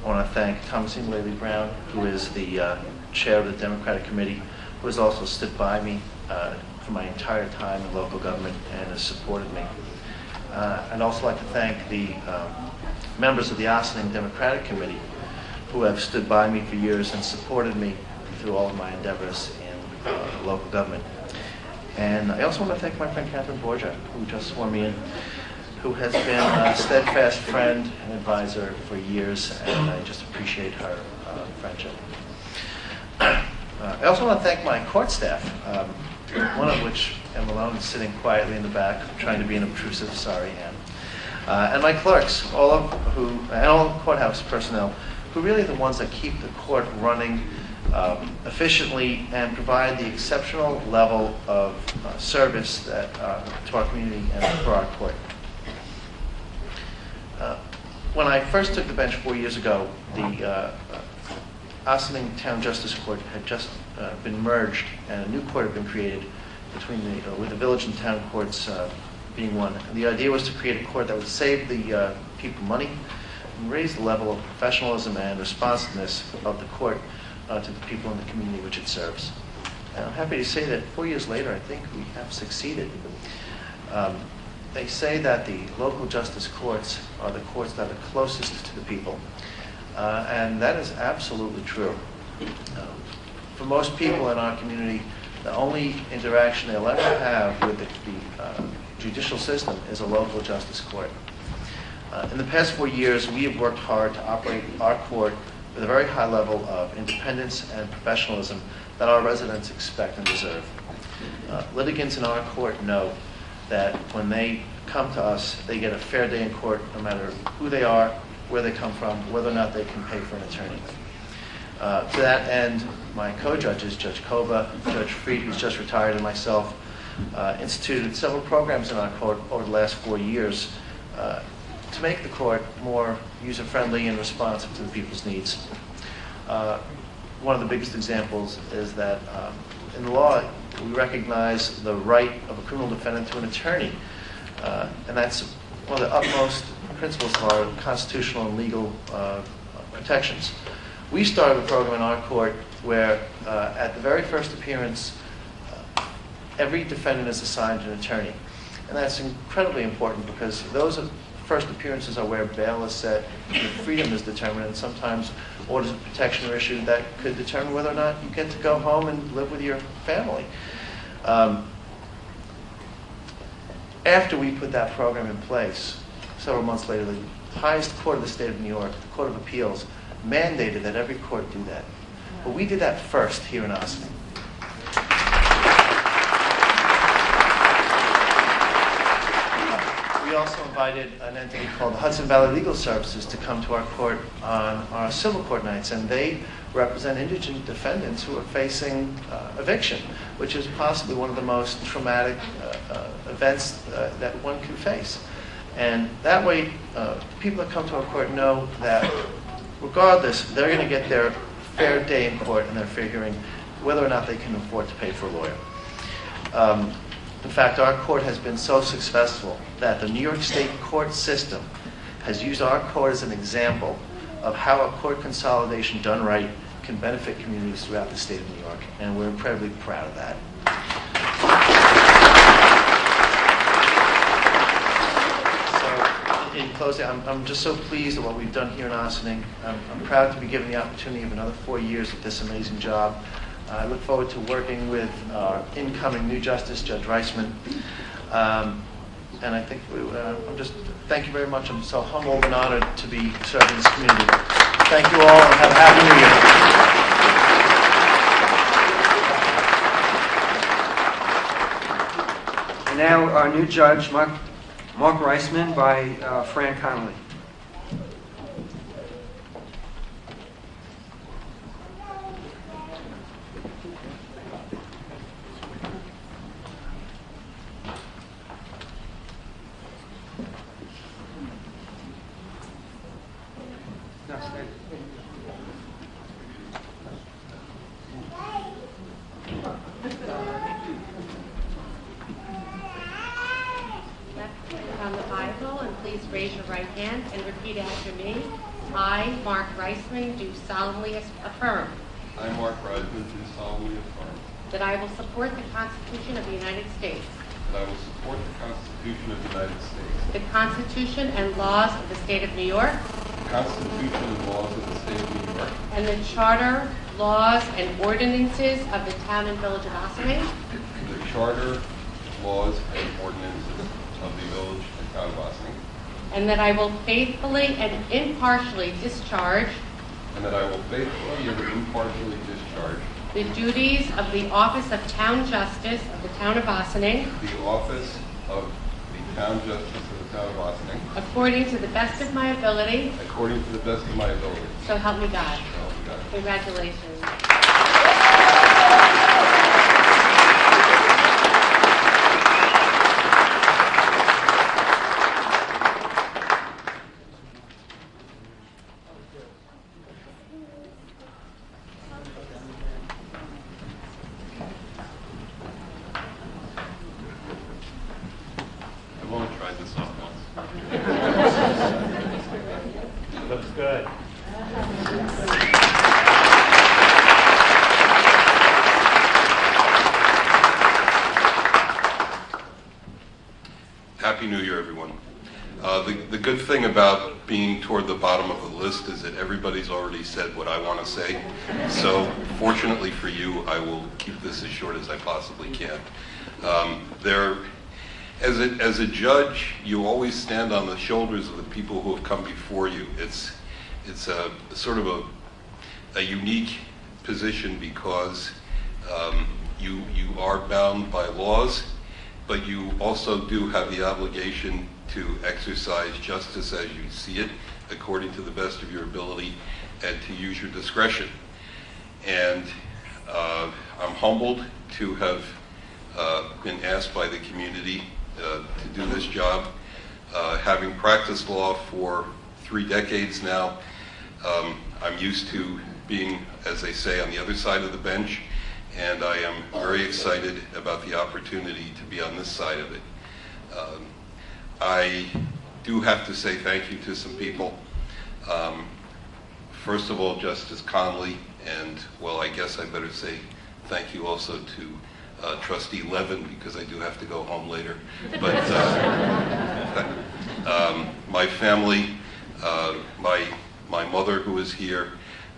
want to thank Thomasine Laley Brown, who is the chair of the Democratic Committee, who has also stood by me for my entire time in local government and has supported me. I'd also like to thank the members of the Ossining Democratic Committee who have stood by me for years and supported me through all of my endeavors in local government. And I also want to thank my friend Catherine Borgia, who just swore me in, who has been a steadfast friend and advisor for years, and I just appreciate her friendship. I also want to thank my court staff, one of which, Ann Malone, is sitting quietly in the back, trying to be unobtrusive. Sorry, Ann. And my clerks, and all courthouse personnel, who really are the ones that keep the court running efficiently and provide the exceptional level of service that, to our community and for our court. When I first took the bench 4 years ago, the Ossining Town Justice Court had just been merged, and a new court had been created between with the village and town courts being one. And the idea was to create a court that would save the people money and raise the level of professionalism and responsiveness of the court to the people in the community which it serves. And I'm happy to say that 4 years later, I think we have succeeded. They say that the local justice courts are the courts that are closest to the people. And that is absolutely true. For most people in our community, the only interaction they'll ever have with the judicial system is a local justice court. In the past 4 years, we have worked hard to operate our court with a very high level of independence and professionalism that our residents expect and deserve. litigants in our court know that when they come to us, they get a fair day in court no matter who they are, where they come from, whether or not they can pay for an attorney. To that end, my co-judges, Judge Koba, Judge Fried, who's just retired, and myself, instituted several programs in our court over the last 4 years to make the court more user-friendly and responsive to the people's needs. One of the biggest examples is that in the law, we recognize the right of a criminal defendant to an attorney. And that's one of the utmost principles of our constitutional and legal protections. We started a program in our court where at the very first appearance, every defendant is assigned an attorney. And that's incredibly important because those first appearances are where bail is set, freedom is determined, and sometimes orders of protection are issued that could determine whether or not you get to go home and live with your family. After we put that program in place, several months later, the highest court of the state of New York, the Court of Appeals, mandated that every court do that. But we did that first here in Ossining. We also invited an entity called the Hudson Valley Legal Services to come to our court on our civil court nights, and they represent indigent defendants who are facing eviction, which is possibly one of the most traumatic events that one can face. And that way, people that come to our court know that regardless, they're going to get their fair day in court and their fair hearing, whether or not they can afford to pay for a lawyer. In fact, our court has been so successful that the New York State court system has used our court as an example of how a court consolidation done right can benefit communities throughout the state of New York, and we're incredibly proud of that. So, in closing, I'm just so pleased at what we've done here in Ossining. I'm proud to be given the opportunity of another 4 years of this amazing job. I look forward to working with our incoming new Justice, Judge Reisman. And I think thank you very much. I'm so humbled and honored to be serving this community. Thank you all and have a happy New Year. And now our new judge, Mark Reisman, by Fran Connolly. On the Bible, and please raise your right hand and repeat after me. I, Mark Reisman, do solemnly affirm I, Mark Reisman, do solemnly affirm that I will support the Constitution of the United States, that I will support the Constitution of the United States, the Constitution and laws of the State of New York, the Constitution and laws of the State of New York, and the Charter, laws, and ordinances of the Town and Village of Ossining, the Charter, laws, and ordinances of the Village and Town of Ossining, and that I will faithfully and impartially discharge and that I will faithfully and impartially discharge the duties of the Office of Town Justice of the Town of Ossining the office of the Town Justice of the Town of Ossining according to the best of my ability, according to the best of my ability. so help me God. So help me God. Congratulations. I've only tried this off once. Looks good. Happy New Year, everyone. The good thing about being toward the bottom of the list is that everybody's already said what I want to say. So fortunately for you, I will keep this as short as I possibly can. As a judge, you always stand on the shoulders of the people who have come before you. It's a sort of a unique position because you are bound by laws, but you also do have the obligation to exercise justice as you see it, according to the best of your ability, and to use your discretion. And I'm humbled to have been asked by the community to do this job. Having practiced law for 3 decades now, I'm used to being, as they say, on the other side of the bench, and I am very excited about the opportunity to be on this side of it. I do have to say thank you to some people. First of all, Justice Connolly, and well, I guess I better say thank you also to Trustee Levin, because I do have to go home later. But my family, my mother who is here,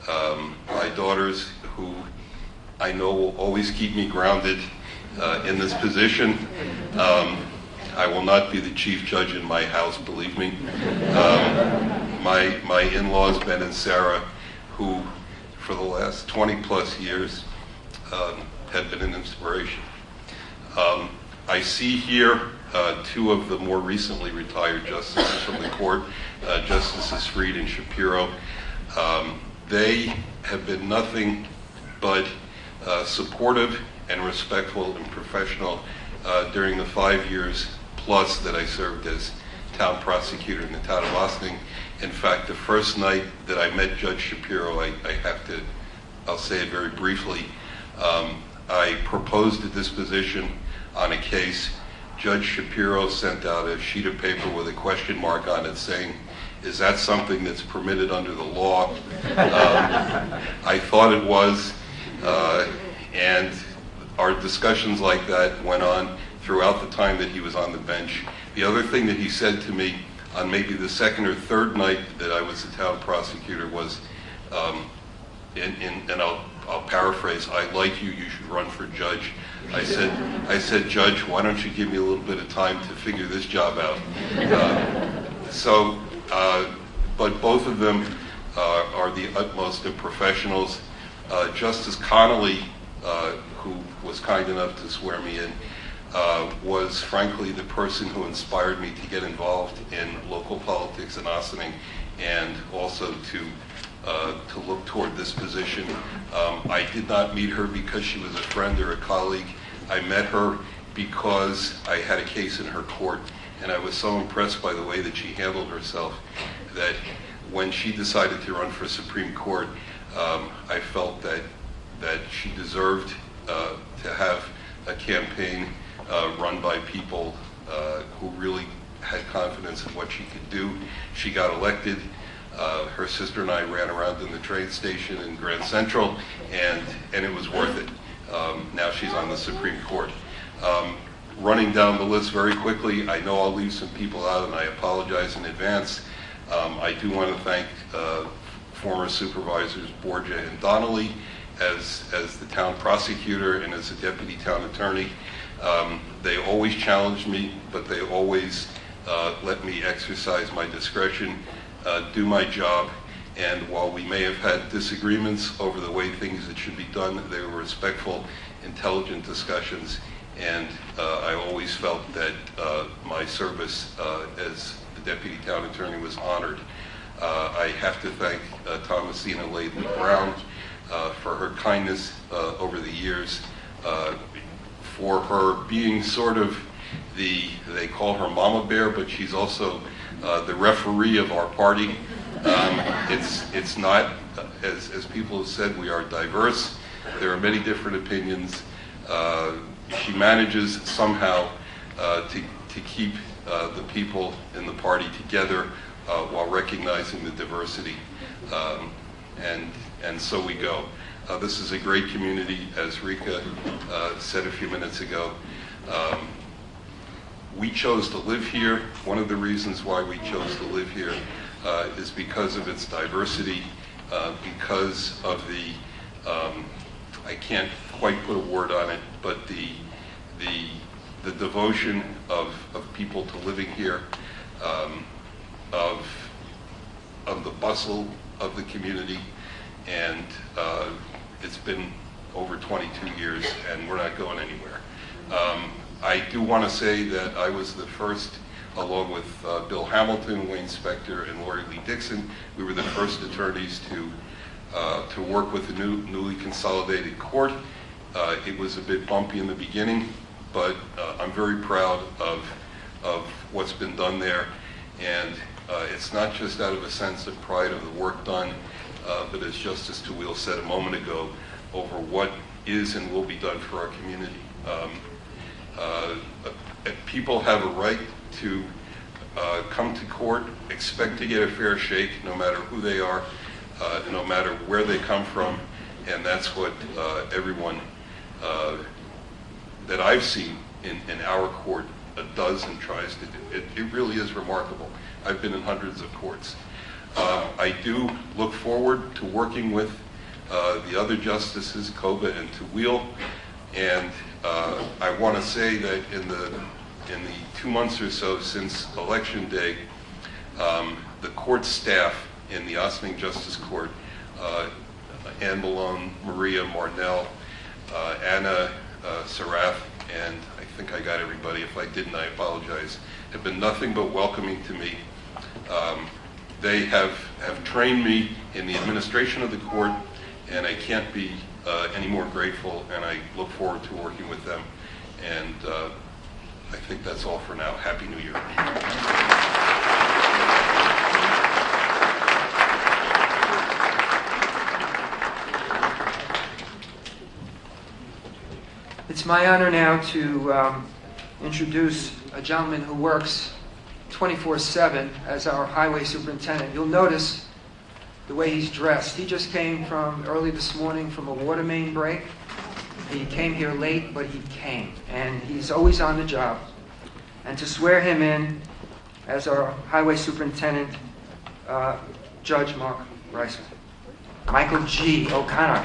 my daughters who I know will always keep me grounded in this position. I will not be the chief judge in my house, believe me. My in-laws, Ben and Sarah, who for the last 20 plus years have been an inspiration. I see here 2 of the more recently retired justices from the court, Justices Freed and Shapiro. They have been nothing but supportive and respectful and professional during the 5 years plus that I served as town prosecutor in the town of Ossining. In fact, the first night that I met Judge Shapiro, I'll say it very briefly, I proposed a disposition on a case. Judge Shapiro sent out a sheet of paper with a question mark on it saying, "Is that something that's permitted under the law?" I thought it was, and our discussions like that went on throughout the time that he was on the bench. The other thing that he said to me on maybe the 2nd or 3rd night that I was the town prosecutor was, and I'll paraphrase, "I like you, you should run for judge." I said, "Judge, why don't you give me a little bit of time to figure this job out?" But both of them are the utmost of professionals. Justice Connolly, who was kind enough to swear me in, was frankly the person who inspired me to get involved in local politics in Ossining, and also to look toward this position. I did not meet her because she was a friend or a colleague. I met her because I had a case in her court, and I was so impressed by the way that she handled herself that when she decided to run for Supreme Court, I felt that she deserved to have a campaign run by people who really had confidence in what she could do. She got elected. Her sister and I ran around in the train station in Grand Central, and it was worth it. Now she's on the Supreme Court. Running down the list very quickly, I know I'll leave some people out, and I apologize in advance. I do want to thank former supervisors Borgia and Donnelly as the town prosecutor and as the deputy town attorney. They always challenged me, but they always let me exercise my discretion, do my job, and while we may have had disagreements over the way things that should be done, they were respectful, intelligent discussions, and I always felt that my service as the deputy town attorney was honored. I have to thank Thomasina Laidley Brown for her kindness over the years, for her being sort of they call her Mama Bear, but she's also the referee of our party. It's not, as people have said, we are diverse. There are many different opinions. She manages somehow to keep the people in the party together while recognizing the diversity, and so we go. This is a great community, as Rika said a few minutes ago. We chose to live here. One of the reasons why we chose to live here is because of its diversity, because of the, I can't quite put a word on it, but the devotion of people to living here, of the bustle of the community, and it's been over 22 years, and we're not going anywhere. I do want to say that I was the first, along with Bill Hamilton, Wayne Spector, and Lori Lee Dixon, we were the first attorneys to work with the newly consolidated court. It was a bit bumpy in the beginning, but I'm very proud of what's been done there. And it's not just out of a sense of pride of the work done, but as Justice Tawil said a moment ago, over what is and will be done for our community. People have a right to come to court, expect to get a fair shake, no matter who they are, no matter where they come from, and that's what everyone that I've seen in our court does and tries to do. It really is remarkable. I've been in hundreds of courts. I do look forward to working with the other justices, Koba and Tawil, and I want to say that in the 2 months or so since Election Day, the court staff in the Ossining Justice Court, Ann Malone, Maria Marnell, Anna Saraf, and I think I got everybody. If I didn't, I apologize, have been nothing but welcoming to me. They have trained me in the administration of the court, and I can't be any more grateful, and I look forward to working with them. And I think that's all for now. Happy New Year. It's my honor now to introduce a gentleman who works 24/7 as our highway superintendent. You'll notice the way he's dressed. He just came from early this morning from a water main break. He came here late, but he came, and he's always on the job. And to swear him in as our highway superintendent, Judge Mark Reisman. Michael G. O'Connor.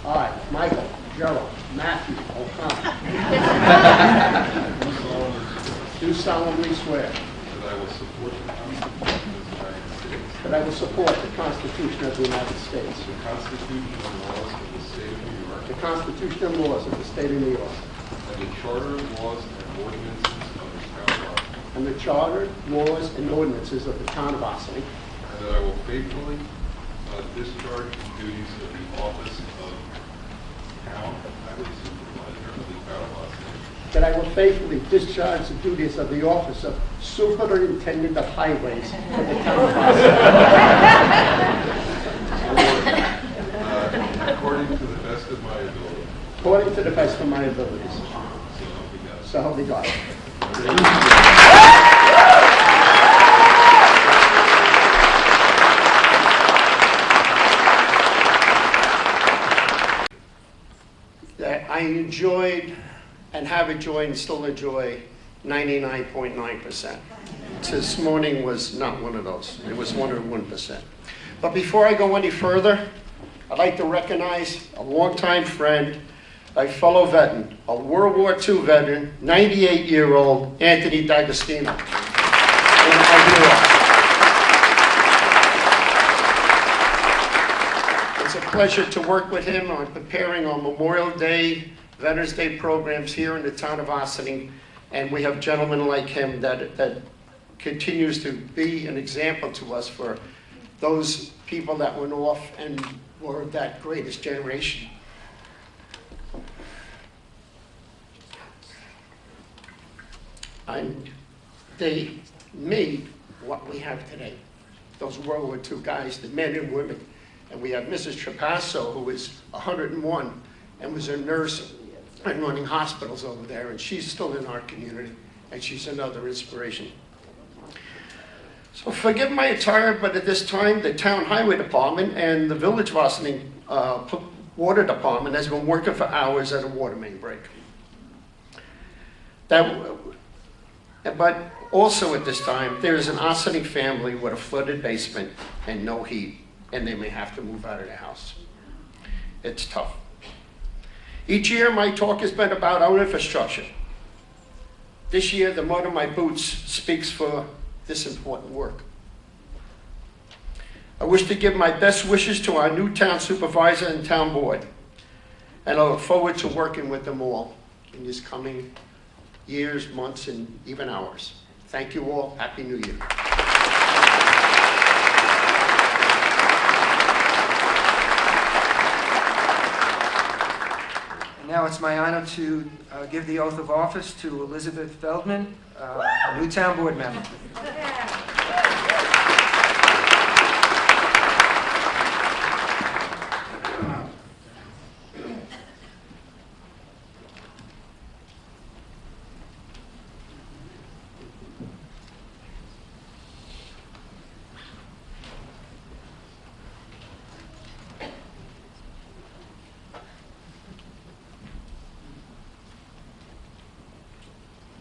I, Michael, Gerald, Matthew, O'Connor, do solemnly swear that I will support the Constitution of the United States, that I will support the Constitution of the United States, the Constitution and laws of the State of New York, the Constitution and laws of the State of New York, and the Charter, laws, and ordinances of the Town of Ossining, and the Charter, laws, and ordinances of the Town of Ossining, and that I will faithfully discharge the duties of the office of Town Highway Supervisor of the Town of Ossining, that I will faithfully discharge the duties of the office of Superintendent of Highways for the Town of Ossining, according to the best of my ability. according to the best of my abilities. So help me God. So help me God. That I enjoyed and have enjoyed and still enjoy 99.9%. This morning was not one of those. It was 101%. But before I go any further, I'd like to recognize a longtime friend, a fellow veteran, a World War II veteran, 98-year-old Anthony D'Agostino. It's a pleasure to work with him on preparing our Memorial Day, Veterans Day programs here in the town of Ossining, and we have gentlemen like him that continues to be an example to us for those people that went off and were that greatest generation. And they made what we have today. Those World War II guys, the men and women. And we have Mrs. Trapasso, who is 101 and was a nurse and running hospitals over there, and she's still in our community, and she's another inspiration. So forgive my attire, but at this time, the Town Highway Department and the Village of Ossining Water Department has been working for hours at a water main break. But also at this time, there is an Ossining family with a flooded basement and no heat, and they may have to move out of their house. It's tough. Each year, my talk has been about our infrastructure. This year, the mud on my boots speaks for this important work. I wish to give my best wishes to our new town supervisor and town board, and I look forward to working with them all in these coming years, months, and even hours. Thank you all. Happy New Year. And now it's my honor to give the oath of office to Elizabeth Feldman, a new town board member.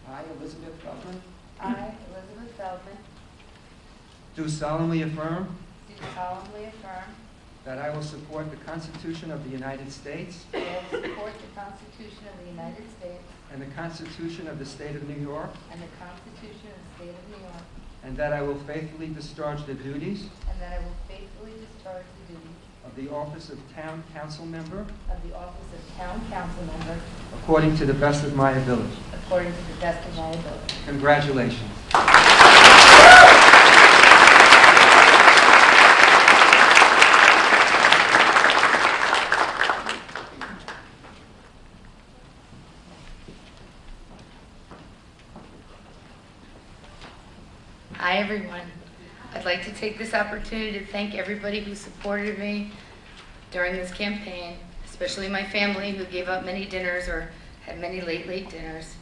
I, Elizabeth Feldman, I, Elizabeth Feldman, do solemnly affirm do solemnly affirm that I will support the Constitution of the United States that I will support the Constitution of the United States and the Constitution of the State of New York, and the Constitution of the State of New York, and that I will faithfully discharge the duties and that I will faithfully discharge the duties of the office of Town Council Member of the office of Town Council Member according to the best of my ability. according to the best of my ability. Congratulations. Hi, everyone. I'd like to take this opportunity to thank everybody who supported me during this campaign, especially my family who gave up many dinners or had many late dinners.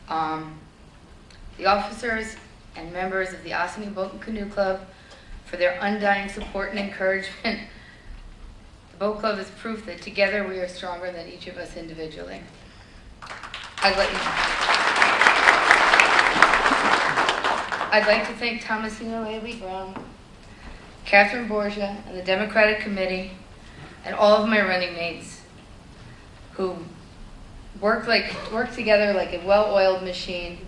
The officers and members of the Ossining Boat and Canoe Club for their undying support and encouragement. The Boat Club is proof that together we are stronger than each of us individually. I'd like to thank Thomasina Laley Brown, Catherine Borgia, and the Democratic Committee, and all of my running mates who work together like a well-oiled machine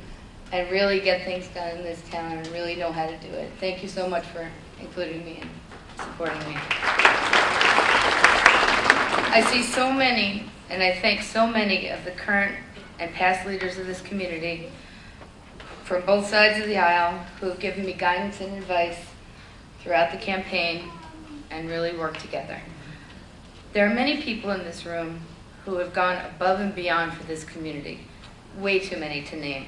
and really get things done in this town and really know how to do it. Thank you so much for including me and supporting me. I see so many, and I thank so many of the current and past leaders of this community from both sides of the aisle who have given me guidance and advice throughout the campaign and really worked together. There are many people in this room who have gone above and beyond for this community, way too many to name.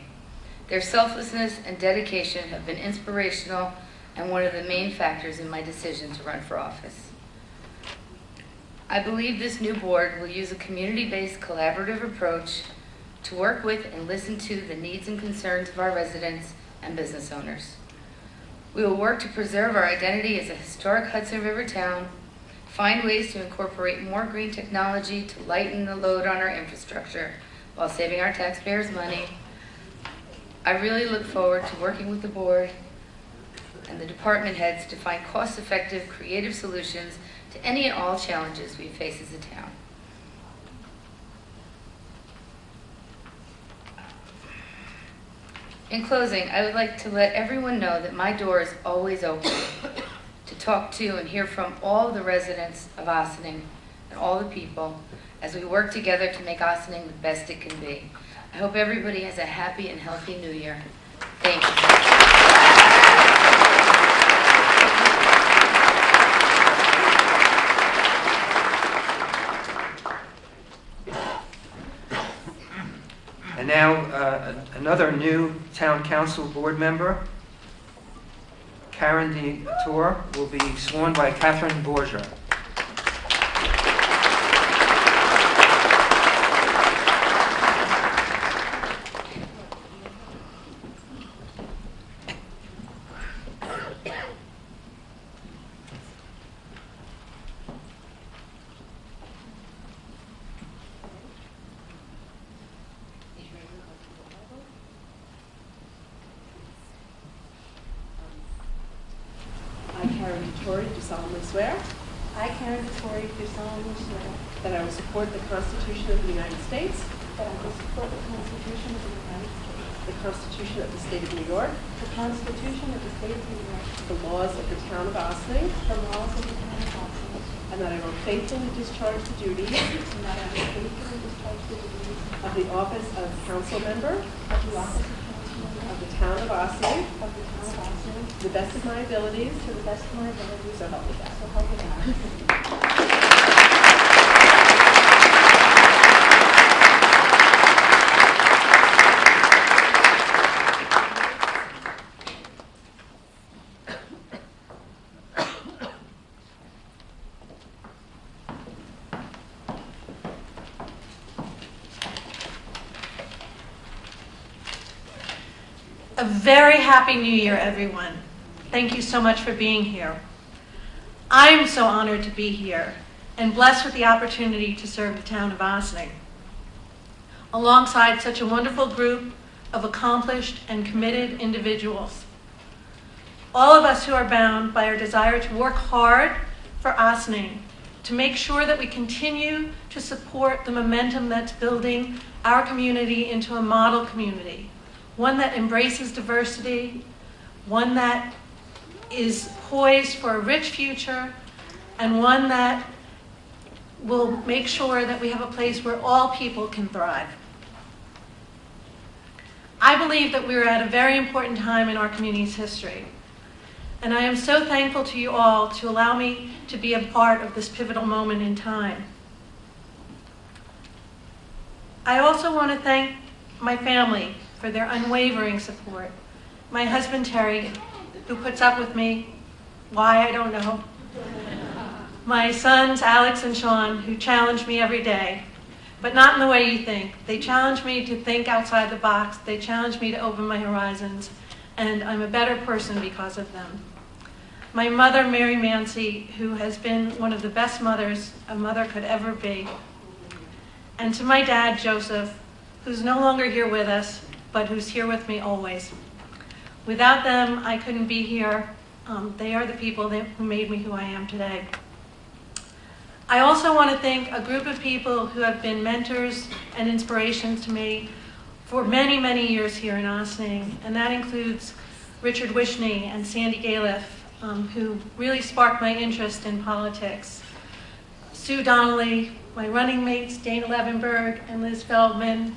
Their selflessness and dedication have been inspirational and one of the main factors in my decision to run for office. I believe this new board will use a community-based collaborative approach to work with and listen to the needs and concerns of our residents and business owners. We will work to preserve our identity as a historic Hudson River town, find ways to incorporate more green technology to lighten the load on our infrastructure while saving our taxpayers money. I really look forward to working with the board and the department heads to find cost-effective, creative solutions to any and all challenges we face as a town. In closing, I would like to let everyone know that my door is always open to talk to and hear from all the residents of Ossining and all the people as we work together to make Ossining the best it can be. I hope everybody has a happy and healthy New Year. Thank And now, another new town council board member, Karen DeTore, will be sworn by Catherine Borgia. Vittori, do solemnly swear I, Karen Vittori, do solemnly swear that I will support the Constitution of the United States, that I will support the Constitution of the United States, the Constitution of the State of New York, the Constitution of the State of New York, the laws of the Town of Ossining, the laws of the Town of Ossining, and that I will faithfully discharge the duties and that I will faithfully discharge the duties of the office of council member of the office of council member of the Town of Ossining of the Town of Ossining to the best of my abilities, to the best of my abilities, so help me God. so help me God. A very happy new year, everyone. Thank you so much for being here. I'm so honored to be here and blessed with the opportunity to serve the town of Ossining, alongside such a wonderful group of accomplished and committed individuals. All of us who are bound by our desire to work hard for Ossining, to make sure that we continue to support the momentum that's building our community into a model community, one that embraces diversity, one that is poised for a rich future, and one that will make sure that we have a place where all people can thrive. I believe that we're at a very important time in our community's history, and I am so thankful to you all to allow me to be a part of this pivotal moment in time. I also want to thank my family for their unwavering support. My husband, Terry, who puts up with me, why, I don't know. My sons, Alex and Sean, who challenge me every day, but not in the way you think. They challenge me to think outside the box. They challenge me to open my horizons, and I'm a better person because of them. My mother, Mary Mancy, who has been one of the best mothers a mother could ever be. And to my dad, Joseph, who's no longer here with us, but who's here with me always. Without them, I couldn't be here. They are the people who made me who I am today. I also want to thank a group of people who have been mentors and inspirations to me for many, many years here in Ossining, and that includes Richard Wishney and Sandy Galiff, who really sparked my interest in politics. Sue Donnelly, my running mates Dana Levenberg and Liz Feldman,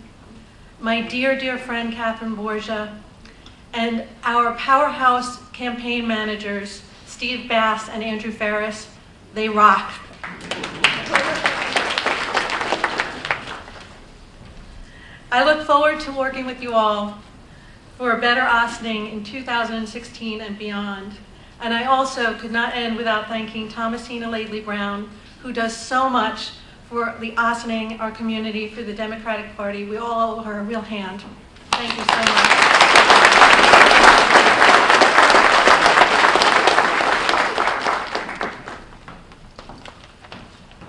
my dear, dear friend Catherine Borgia, and our powerhouse campaign managers, Steve Bass and Andrew Ferris. They rock. I look forward to working with you all for a better Ossining in 2016 and beyond. And I also could not end without thanking Thomasina Laidley Brown, who does so much for the Ossining, our community, for the Democratic Party. We all owe her a real hand. Thank you so much.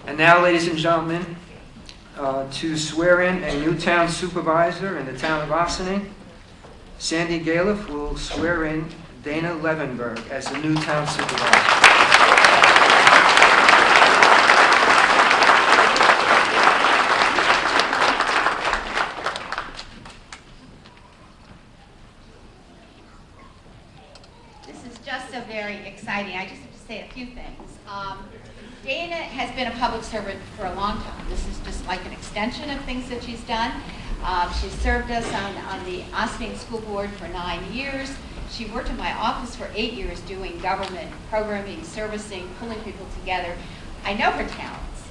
And now, ladies and gentlemen, to swear in a new town supervisor in the town of Ossining, Sandy Galiff will swear in Dana Levenberg as the new town supervisor. Just so very exciting. I just have to say a few things. Dana has been a public servant for a long time. This is just like an extension of things that she's done. She's served us on the Ossining School Board for 9 years. She worked in my office for 8 years doing government programming, servicing, pulling people together. I know her talents.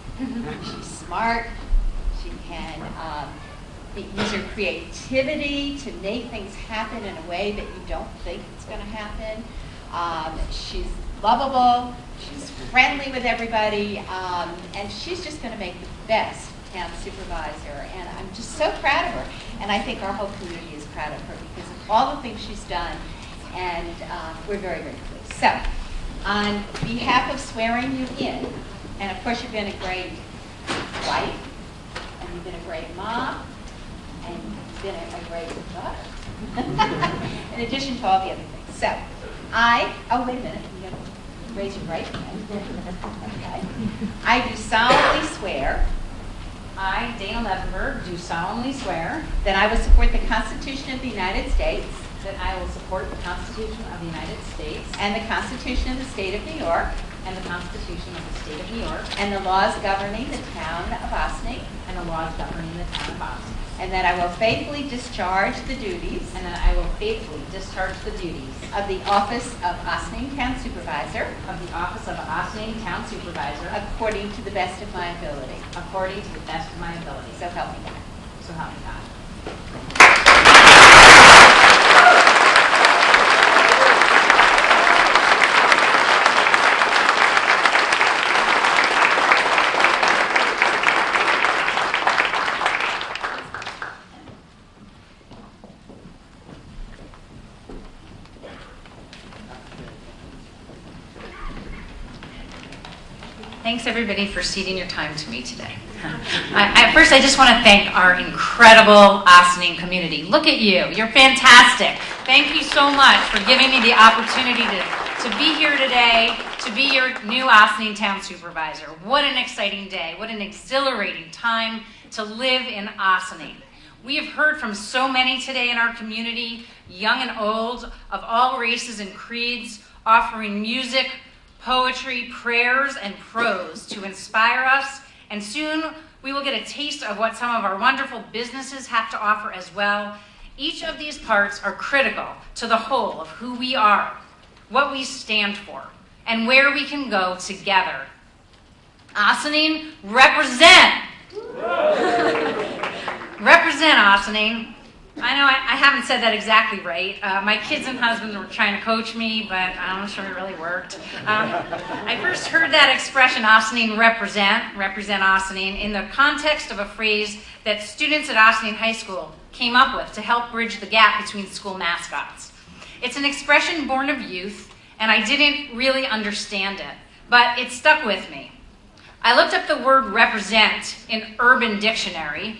She's smart. She can use her creativity to make things happen in a way that you don't think it's going to happen. She's lovable, she's friendly with everybody, and she's just going to make the best town supervisor. And I'm just so proud of her. And I think our whole community is proud of her because of all the things she's done. And we're very, very pleased. So, on behalf of swearing you in, and of course you've been a great wife, and you've been a great mom, and you've been a great daughter, in addition to all the other things. So, oh, wait a minute. raise your right hand. Okay. I do solemnly swear. I, Dana Levenberg, do solemnly swear that I will support the Constitution of the United States that I will support the Constitution of the United States and the Constitution of the State of New York and the Constitution of the State of New York and the laws governing the town of Ossining, and the laws governing the town of Ossining, and that I will faithfully discharge the duties and that I will faithfully discharge the duties of the office of Ossining Town Supervisor of the office of Ossining Town Supervisor according to the best of my ability. according to the best of my ability. So help me God. So help me God. Thanks everybody for ceding your time to me today. First, I just want to thank our incredible Ossining community. Look at you. You're fantastic. Thank you so much for giving me the opportunity to be here today, to be your new Ossining Town Supervisor. What an exciting day. What an exhilarating time to live in Ossining. We have heard from so many today in our community, young and old, of all races and creeds, offering music, poetry, prayers, and prose to inspire us, and soon we will get a taste of what some of our wonderful businesses have to offer as well. Each of these parts are critical to the whole of who we are, what we stand for, and where we can go together. Ossining, represent! Represent Ossining. I know I haven't said that exactly right. My kids and husband were trying to coach me, but I'm not sure it really worked. I first heard that expression, Ossining represent Ossining, in the context of a phrase that students at Ossining High School came up with to help bridge the gap between school mascots. It's an expression born of youth, and I didn't really understand it, but it stuck with me. I looked up the word represent in Urban Dictionary,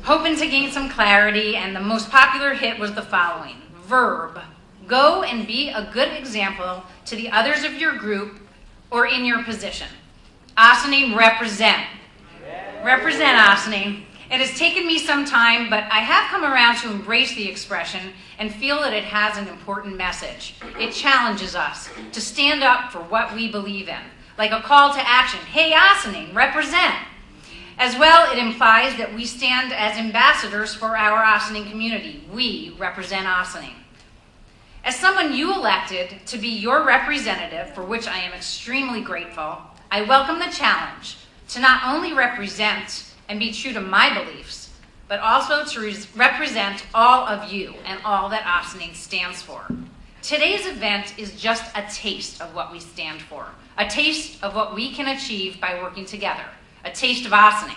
hoping to gain some clarity, and the most popular hit was the following. Verb, go and be a good example to the others of your group or in your position. Ossining, represent. Represent Ossining. It has taken me some time, but I have come around to embrace the expression and feel that it has an important message. It challenges us to stand up for what we believe in, like a call to action. Hey, Ossining, represent. As well, it implies that we stand as ambassadors for our Ossining community. We represent Ossining. As someone you elected to be your representative, for which I am extremely grateful, I welcome the challenge to not only represent and be true to my beliefs, but also to represent all of you and all that Ossining stands for. Today's event is just a taste of what we stand for, a taste of what we can achieve by working together. A taste of Ossining.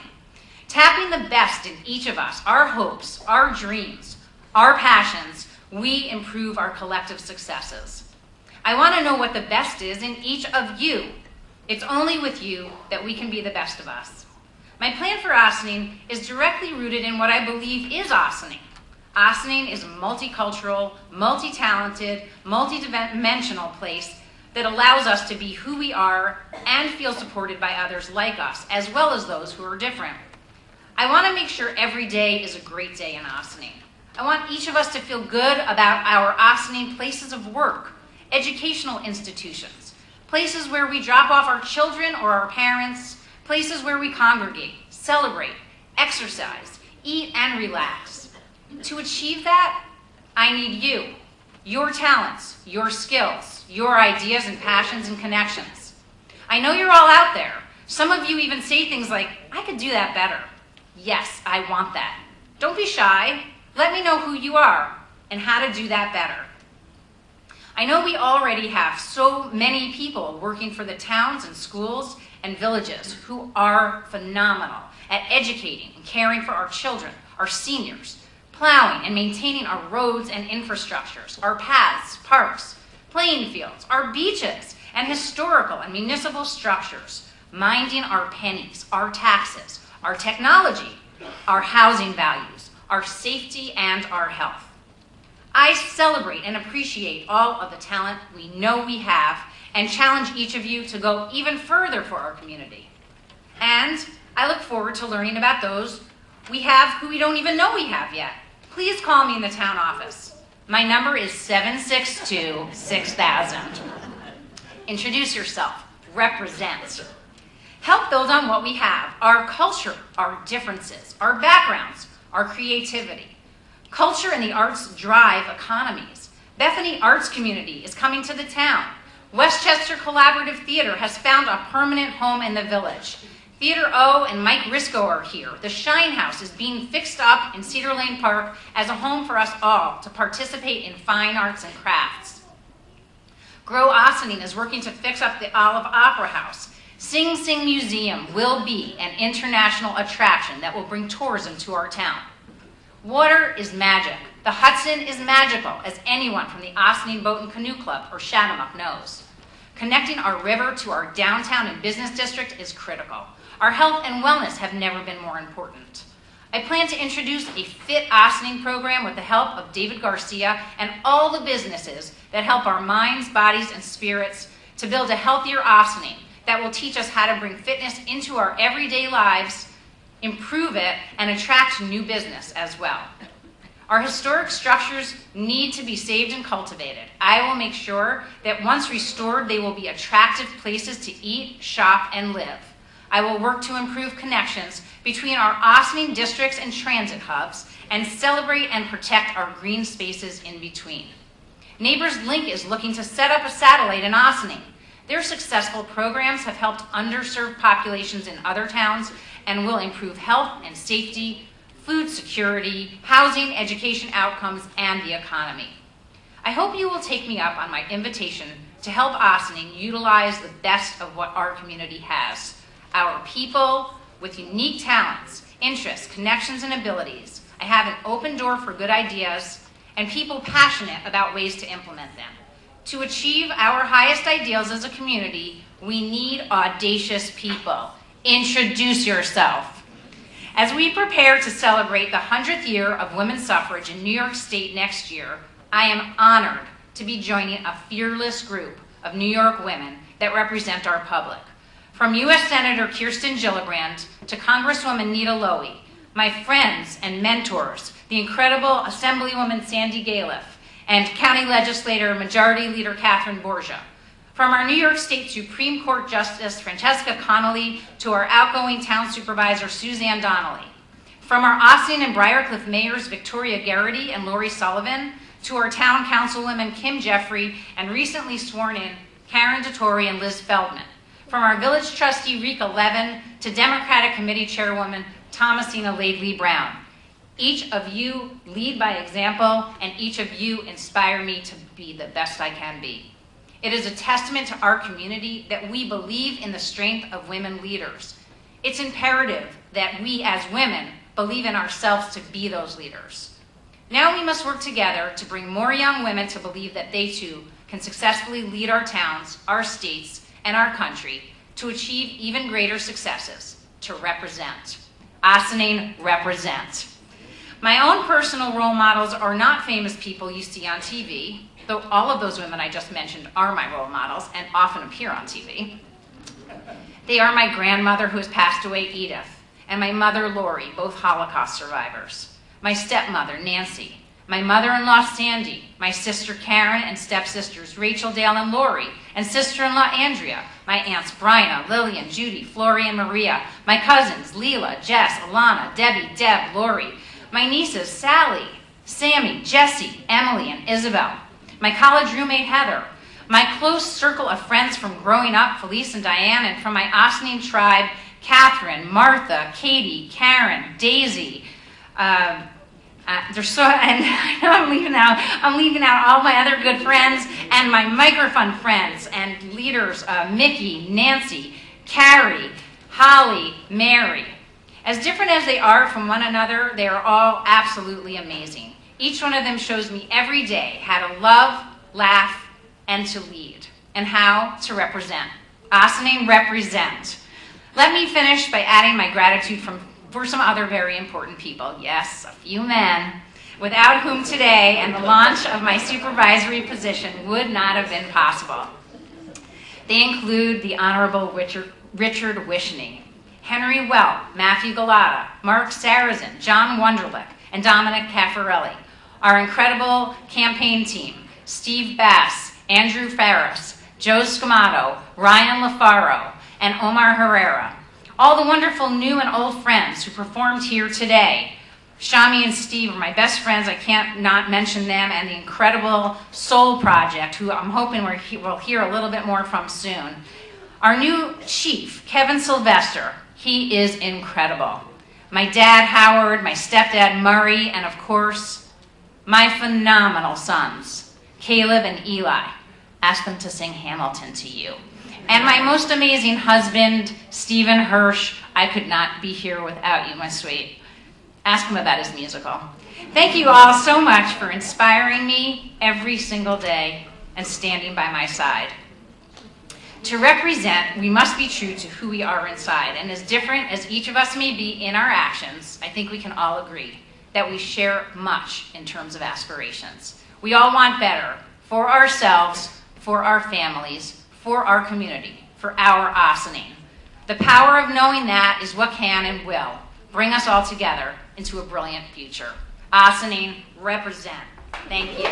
Tapping the best in each of us, our hopes, our dreams, our passions, we improve our collective successes. I want to know what the best is in each of you. It's only with you that we can be the best of us. My plan for Ossining is directly rooted in what I believe is Ossining. Ossining is a multicultural, multi-talented, multi-dimensional place that allows us to be who we are and feel supported by others like us, as well as those who are different. I want to make sure every day is a great day in Ossining. I want each of us to feel good about our Ossining places of work, educational institutions, places where we drop off our children or our parents, places where we congregate, celebrate, exercise, eat, and relax. To achieve that, I need you, your talents, your skills, your ideas and passions and connections. I know you're all out there. Some of you even say things like, I could do that better. Yes, I want that. Don't be shy. Let me know who you are and how to do that better. I know we already have so many people working for the towns and schools and villages who are phenomenal at educating and caring for our children, our seniors, plowing and maintaining our roads and infrastructures, our paths, parks, playing fields, our beaches, and historical and municipal structures, minding our pennies, our taxes, our technology, our housing values, our safety, and our health. I celebrate and appreciate all of the talent we know we have and challenge each of you to go even further for our community. And I look forward to learning about those we have who we don't even know we have yet. Please call me in the town office. My number is 762-6000. Introduce yourself. Represent. Help build on what we have, our culture, our differences, our backgrounds, our creativity. Culture and the arts drive economies. Bethany Arts Community is coming to the town. Westchester Collaborative Theater has found a permanent home in the village. Theater O and Mike Risco are here. The Shine House is being fixed up in Cedar Lane Park as a home for us all to participate in fine arts and crafts. Grow Ossining is working to fix up the Olive Opera House. Sing Sing Museum will be an international attraction that will bring tourism to our town. Water is magic. The Hudson is magical, as anyone from the Ossining Boat and Canoe Club or Chatham knows. Connecting our river to our downtown and business district is critical. Our health and wellness have never been more important. I plan to introduce a Fit Ossining program with the help of David Garcia and all the businesses that help our minds, bodies, and spirits to build a healthier Ossining that will teach us how to bring fitness into our everyday lives, improve it, and attract new business as well. Our historic structures need to be saved and cultivated. I will make sure that once restored, they will be attractive places to eat, shop, and live. I will work to improve connections between our Ossining districts and transit hubs and celebrate and protect our green spaces in between. Neighbors Link is looking to set up a satellite in Ossining. Their successful programs have helped underserved populations in other towns and will improve health and safety, food security, housing, education outcomes, and the economy. I hope you will take me up on my invitation to help Ossining utilize the best of what our community has. Our people with unique talents, interests, connections, and abilities. I have an open door for good ideas and people passionate about ways to implement them. To achieve our highest ideals as a community, we need audacious people. Introduce yourself. As we prepare to celebrate the 100th year of women's suffrage in New York State next year, I am honored to be joining a fearless group of New York women that represent our public. From U.S. Senator Kirsten Gillibrand to Congresswoman Nita Lowey, my friends and mentors, the incredible Assemblywoman Sandy Galiff, and County Legislator Majority Leader Catherine Borgia. From our New York State Supreme Court Justice Francesca Connolly to our outgoing Town Supervisor Suzanne Donnelly. From our Ossining and Briarcliff Mayors Victoria Garrity and Lori Sullivan to our Town Councilwomen Kim Jeffrey and recently sworn in Karen DeTore and Liz Feldman. From our Village Trustee Rika Levin to Democratic Committee Chairwoman Thomasina Laidley Brown. Each of you lead by example, and each of you inspire me to be the best I can be. It is a testament to our community that we believe in the strength of women leaders. It's imperative that we as women believe in ourselves to be those leaders. Now we must work together to bring more young women to believe that they too can successfully lead our towns, our states, and our country to achieve even greater successes, to represent. Ossining, represent. My own personal role models are not famous people you see on TV, though all of those women I just mentioned are my role models and often appear on TV. They are my grandmother who has passed away, Edith, and my mother, Lori, both Holocaust survivors. My stepmother, Nancy, my mother-in-law, Sandy, my sister, Karen, and stepsisters, Rachel, Dale, and Lori, and sister-in-law, Andrea, my aunts, Bryna, Lillian, Judy, Flory, and Maria, my cousins, Leela, Jess, Alana, Debbie, Deb, Lori, my nieces, Sally, Sammy, Jessie, Emily, and Isabel, my college roommate, Heather, my close circle of friends from growing up, Felice and Diane, and from my Ossining tribe, Catherine, Martha, Katie, Karen, Daisy, and I know I'm leaving out all my other good friends and my microphone friends and leaders, Mickey, Nancy, Carrie, Holly, Mary. As different as they are from one another, they are all absolutely amazing. Each one of them shows me every day how to love, laugh, and to lead, and how to represent. Ossining, represent. Let me finish by adding my gratitude for some other very important people. Yes, a few men, without whom today and the launch of my supervisory position would not have been possible. They include the Honorable Richard Wishning, Henry Well, Matthew Galata, Mark Sarazin, John Wunderlich, and Dominic Caffarelli. Our incredible campaign team, Steve Bass, Andrew Ferris, Joe Scamato, Ryan LaFaro, and Omar Herrera. All the wonderful new and old friends who performed here today. Shami and Steve are my best friends. I can't not mention them, and the incredible Soul Project, who I'm hoping we'll hear a little bit more from soon. Our new chief, Kevin Sylvester, he is incredible. My dad, Howard, my stepdad, Murray, and of course, my phenomenal sons, Caleb and Eli. Ask them to sing Hamilton to you. And my most amazing husband, Stephen Hirsch. I could not be here without you, my sweet. Ask him about his musical. Thank you all so much for inspiring me every single day and standing by my side. To represent, we must be true to who we are inside. And as different as each of us may be in our actions, I think we can all agree that we share much in terms of aspirations. We all want better for ourselves, for our families, for our community, for our Ossining. The power of knowing that is what can and will bring us all together into a brilliant future. Ossining, represent. Thank you.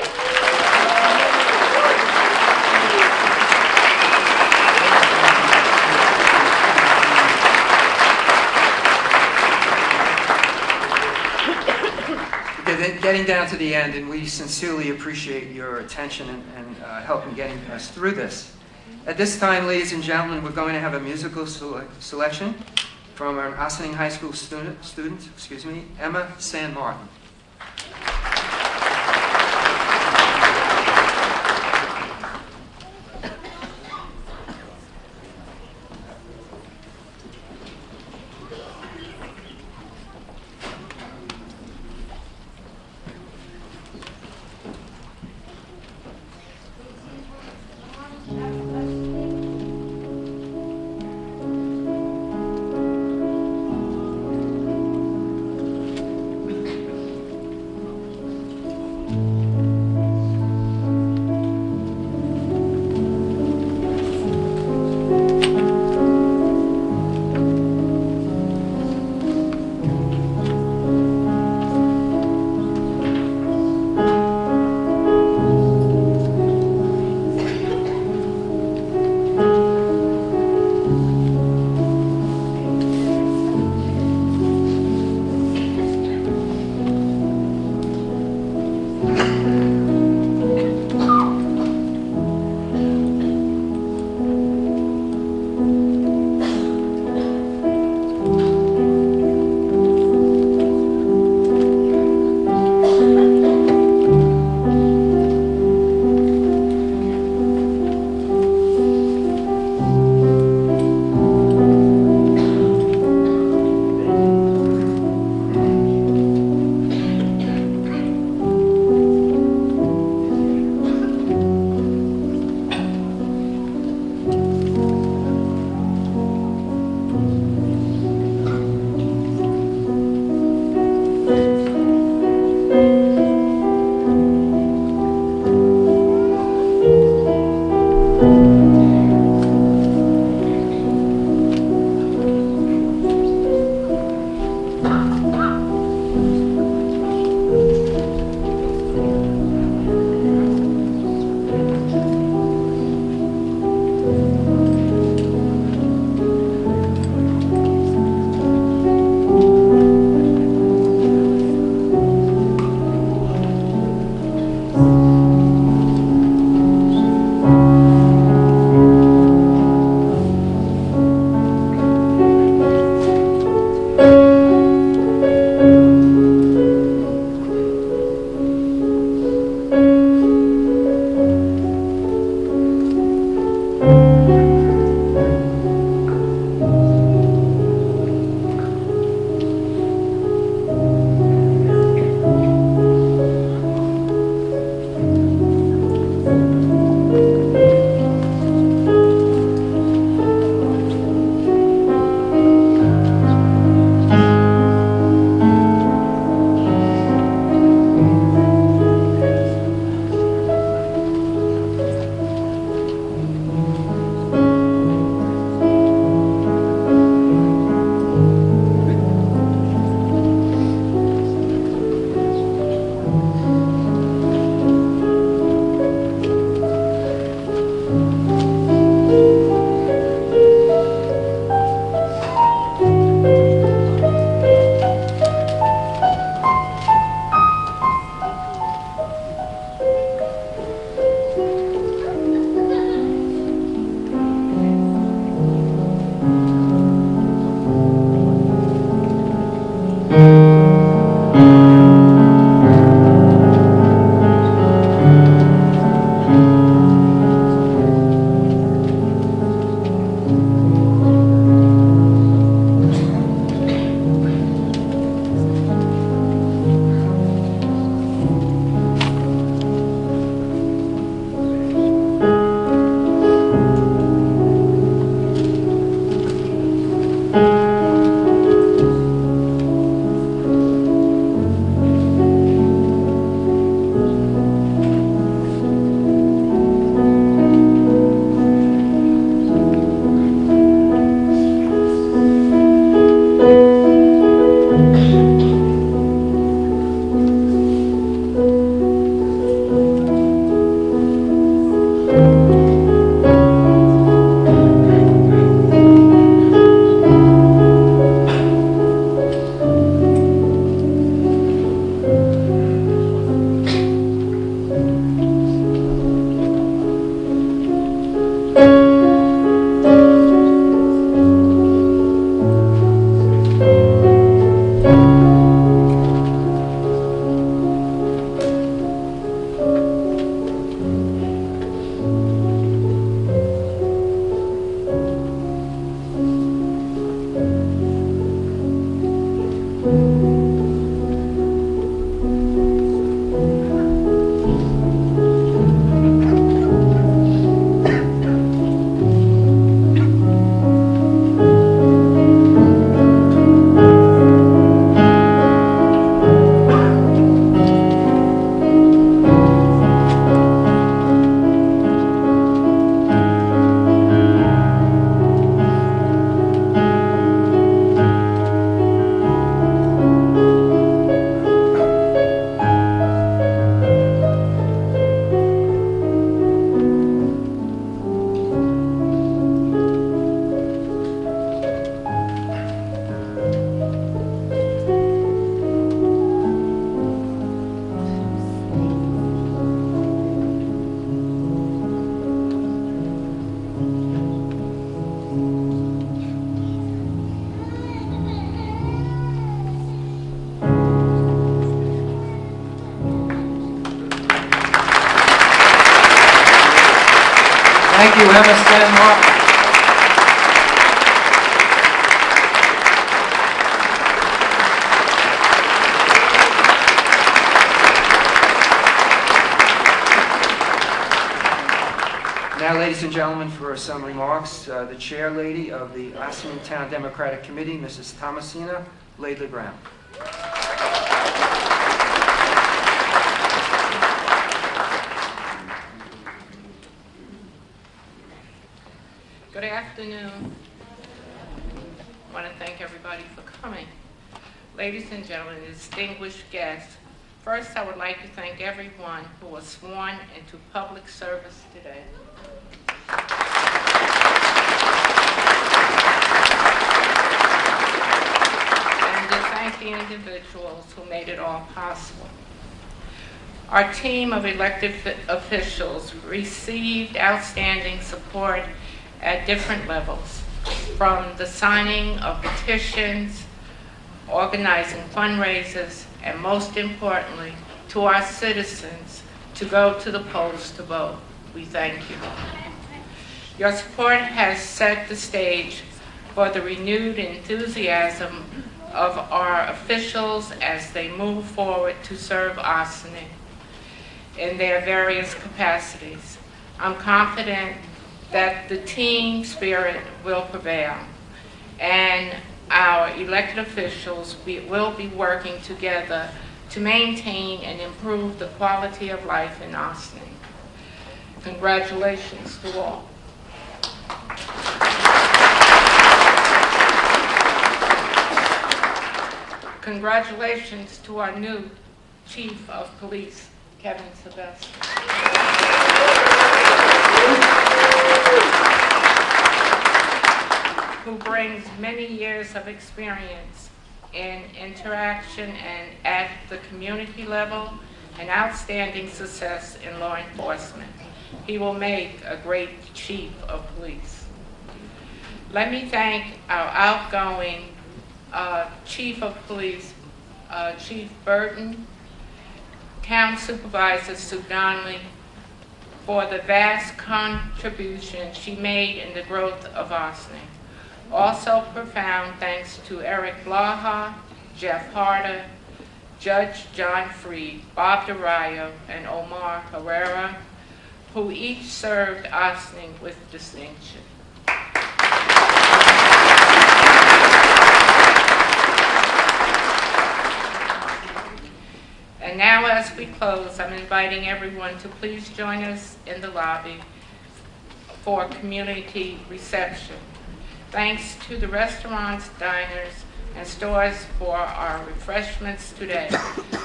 Okay, getting down to the end, and we sincerely appreciate your attention and help in getting us through this. At this time, ladies and gentlemen, we're going to have a musical selection from our Ossining High School student, Emma San Martin. Namaste, Mark. Now, ladies and gentlemen, for some remarks, the chair lady of the Ossining Town Democratic Committee, Mrs. Thomasina Laidley Brown. Good afternoon. I want to thank everybody for coming. Ladies and gentlemen, distinguished guests, first I would like to thank everyone who was sworn into public service today. And to thank the individuals who made it all possible. Our team of elected officials received outstanding support at different levels, from the signing of petitions, organizing fundraisers, and most importantly, to our citizens to go to the polls to vote. We thank you. Your support has set the stage for the renewed enthusiasm of our officials as they move forward to serve Ossining in their various capacities. I'm confident that the team spirit will prevail, and our elected officials will be working together to maintain and improve the quality of life in Ossining. Congratulations to all. Congratulations to our new Chief of Police, Kevin Sylvester, who brings many years of experience in interaction and at the community level and outstanding success in law enforcement. He will make a great Chief of Police. Let me thank our outgoing Chief of Police, Chief Burton, Town Supervisor Sue Donnelly, for the vast contribution she made in the growth of Ossining. Also profound thanks to Eric Blaha, Jeff Harder, Judge John Freed, Bob DeRayo, and Omar Herrera, who each served Ossining with distinction. And now, as we close, I'm inviting everyone to please join us in the lobby for community reception. Thanks to the restaurants, diners, and stores for our refreshments today.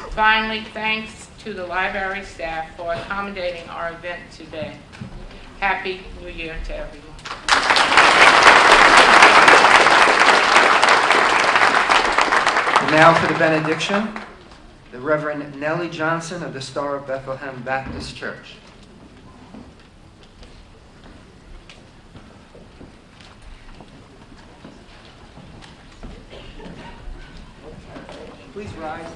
Finally, thanks to the library staff for accommodating our event today. Happy New Year to everyone. And now for the benediction, the Reverend Nellie Johnson of the Star of Bethlehem Baptist Church. Please rise.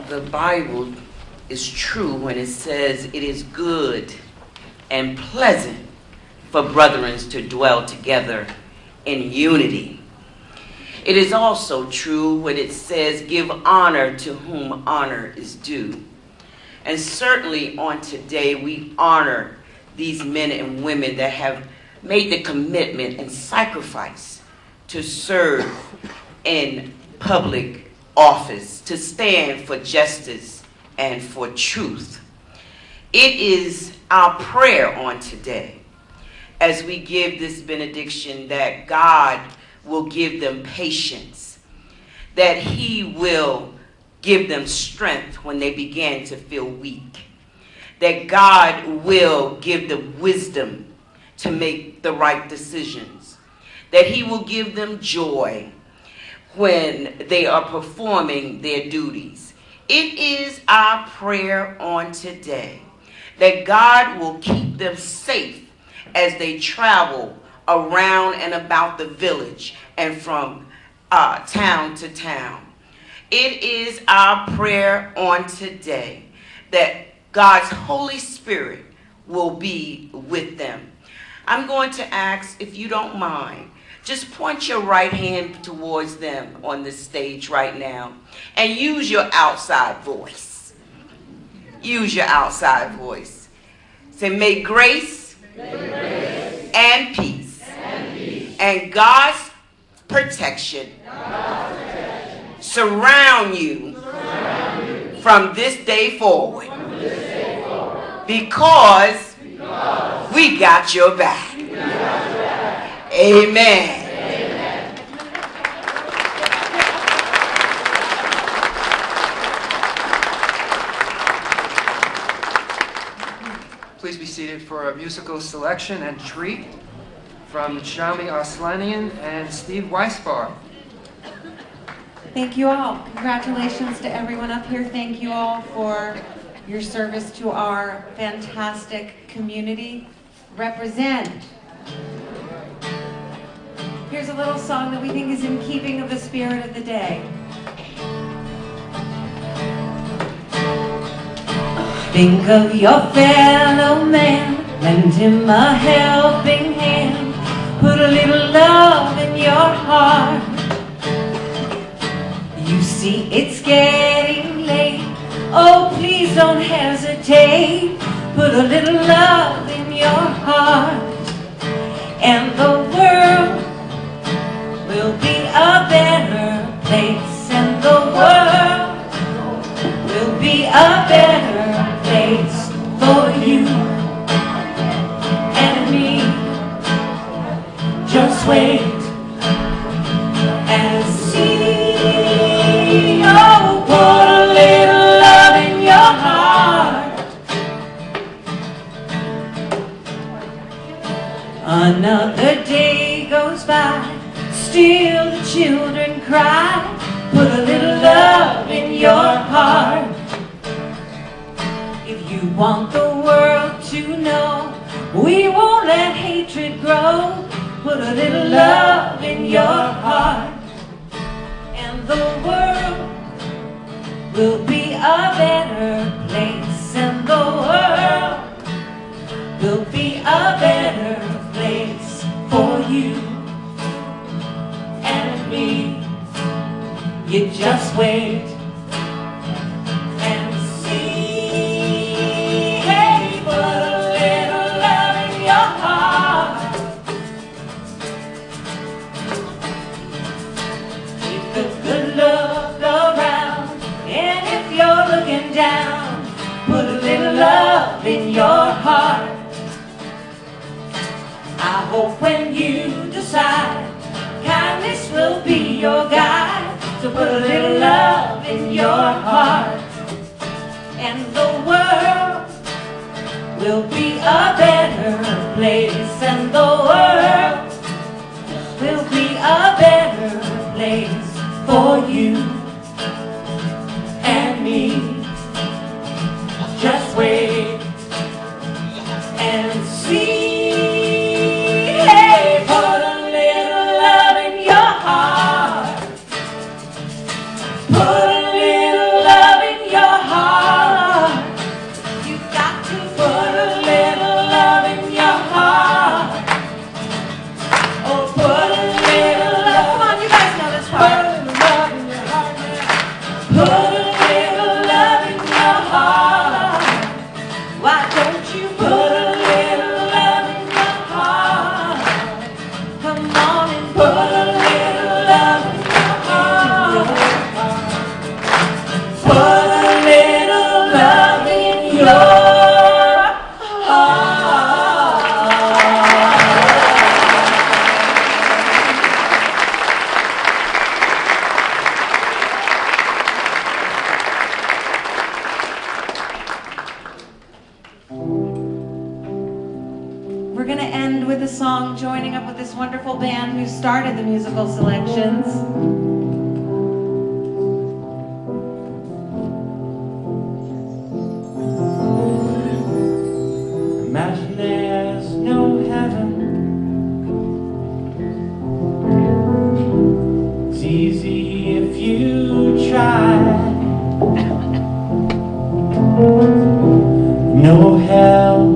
The Bible is true when it says it is good and pleasant for brethren to dwell together in unity. It is also true when it says give honor to whom honor is due. And certainly on today we honor these men and women that have made the commitment and sacrifice to serve in public office, to stand for justice and for truth. It is our prayer on today, as we give this benediction, that God will give them patience, that He will give them strength when they begin to feel weak, that God will give them wisdom to make the right decisions, that He will give them joy when they are performing their duties. It is our prayer on today that God will keep them safe as they travel around and about the village and from town to town. It is our prayer on today that God's Holy Spirit will be with them. I'm going to ask, if you don't mind, just point your right hand towards them on the stage right now and use your outside voice. Use your outside voice. Say, may grace, and peace, and God's protection, surround you from this day forward, because we got your back. Amen. Please be seated for a musical selection and treat from Shami Arslanian and Steve Weisbar. Thank you all. Congratulations to everyone up here. Thank you all for your service to our fantastic community. Represent. Here's a little song that we think is in keeping of the spirit of the day. Think of your fellow man, lend him a helping hand, put a little love in your heart. You see it's getting late, oh please don't hesitate, put a little love in your heart, and the world will be a better place, and the world will be a better place for you and me. Just wait and see. Oh, put a little love in your heart. Another day goes by, still the children cry. Put a little love in your heart. If you want the world to know we won't let hatred grow, put a little love in your heart, and the world will be a better place, and the world will be a better place for you and me. You just wait and see. Hey, put a little love in your heart. Keep the good look around, and if you're looking down, put a little love in your heart. I hope when you decide, kindness will be your guide. So put a little love in your heart, and the world will be a better place, and the world will be a better place for you and me. Just wait and see. Hey, put a little love in your heart. Put a little love in your heart. You've got to put a little love in your heart. Oh, put a little love. Come on, you guys know this part. Put a little love in your heart. Why don't you put a little love in your heart? Come on and put a little love in your heart. Put a little love in your heart. We're going to end with a song joining up with this wonderful band who started the musical selections. Imagine there's no heaven. It's easy if you try. no hell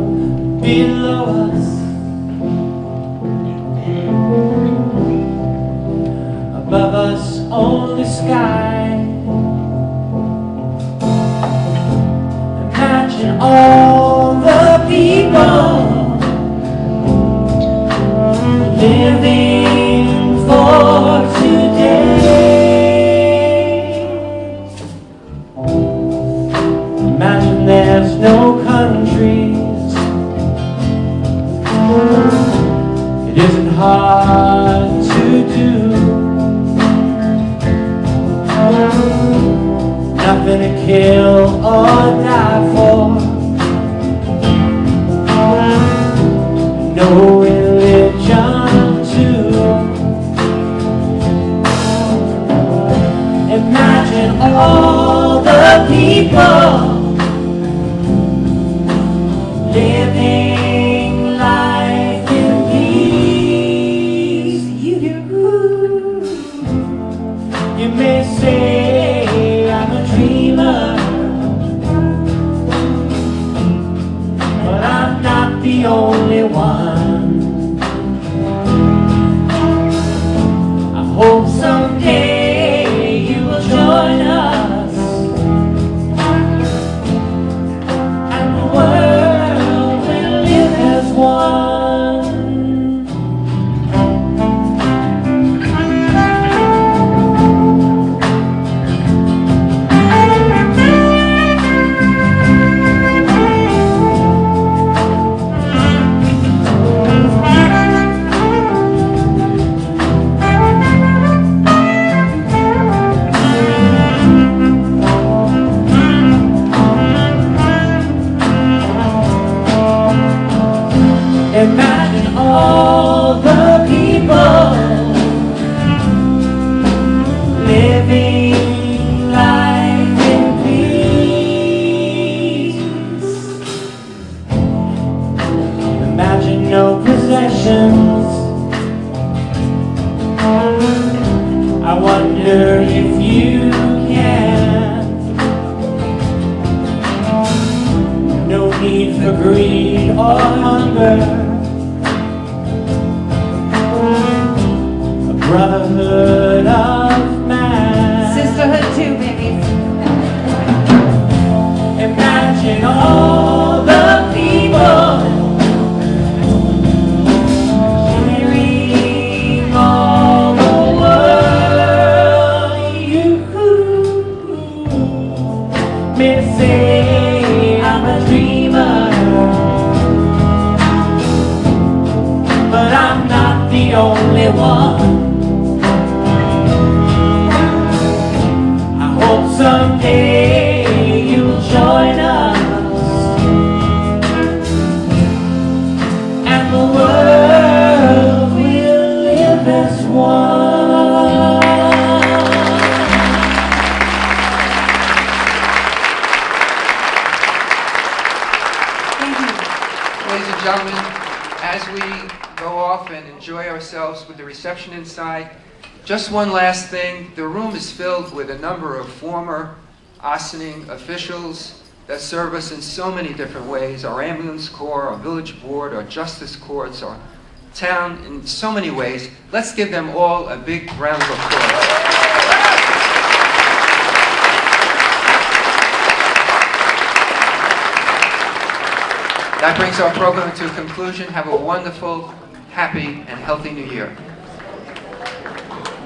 below us. Above us only sky. Imagine all the people living for today. Imagine there's no countries. It isn't hard to do. Nothing to kill or die for. No religion too. Imagine all the people living life in peace. You may say I'm a dreamer, but I'm not the only one. I hope someday you will join us, and the world will live as one. Imagine all the people living life in peace. Imagine no possessions. I wonder if you can. No need for greed or hunger. Brotherhood of man. Sisterhood too, baby. Imagine all the people sharing all the world. You may say I'm a dreamer, but I'm not the only one. Someday you'll join us, and the world will live as one. Ladies and gentlemen, as we go off and enjoy ourselves with the reception inside, just one last thing. The room is filled with a number of former Ossining officials that serve us in so many different ways. Our ambulance corps, our village board, our justice courts, our town, in so many ways. Let's give them all a big round of applause. That brings our program to a conclusion. Have a wonderful, happy, and healthy New Year.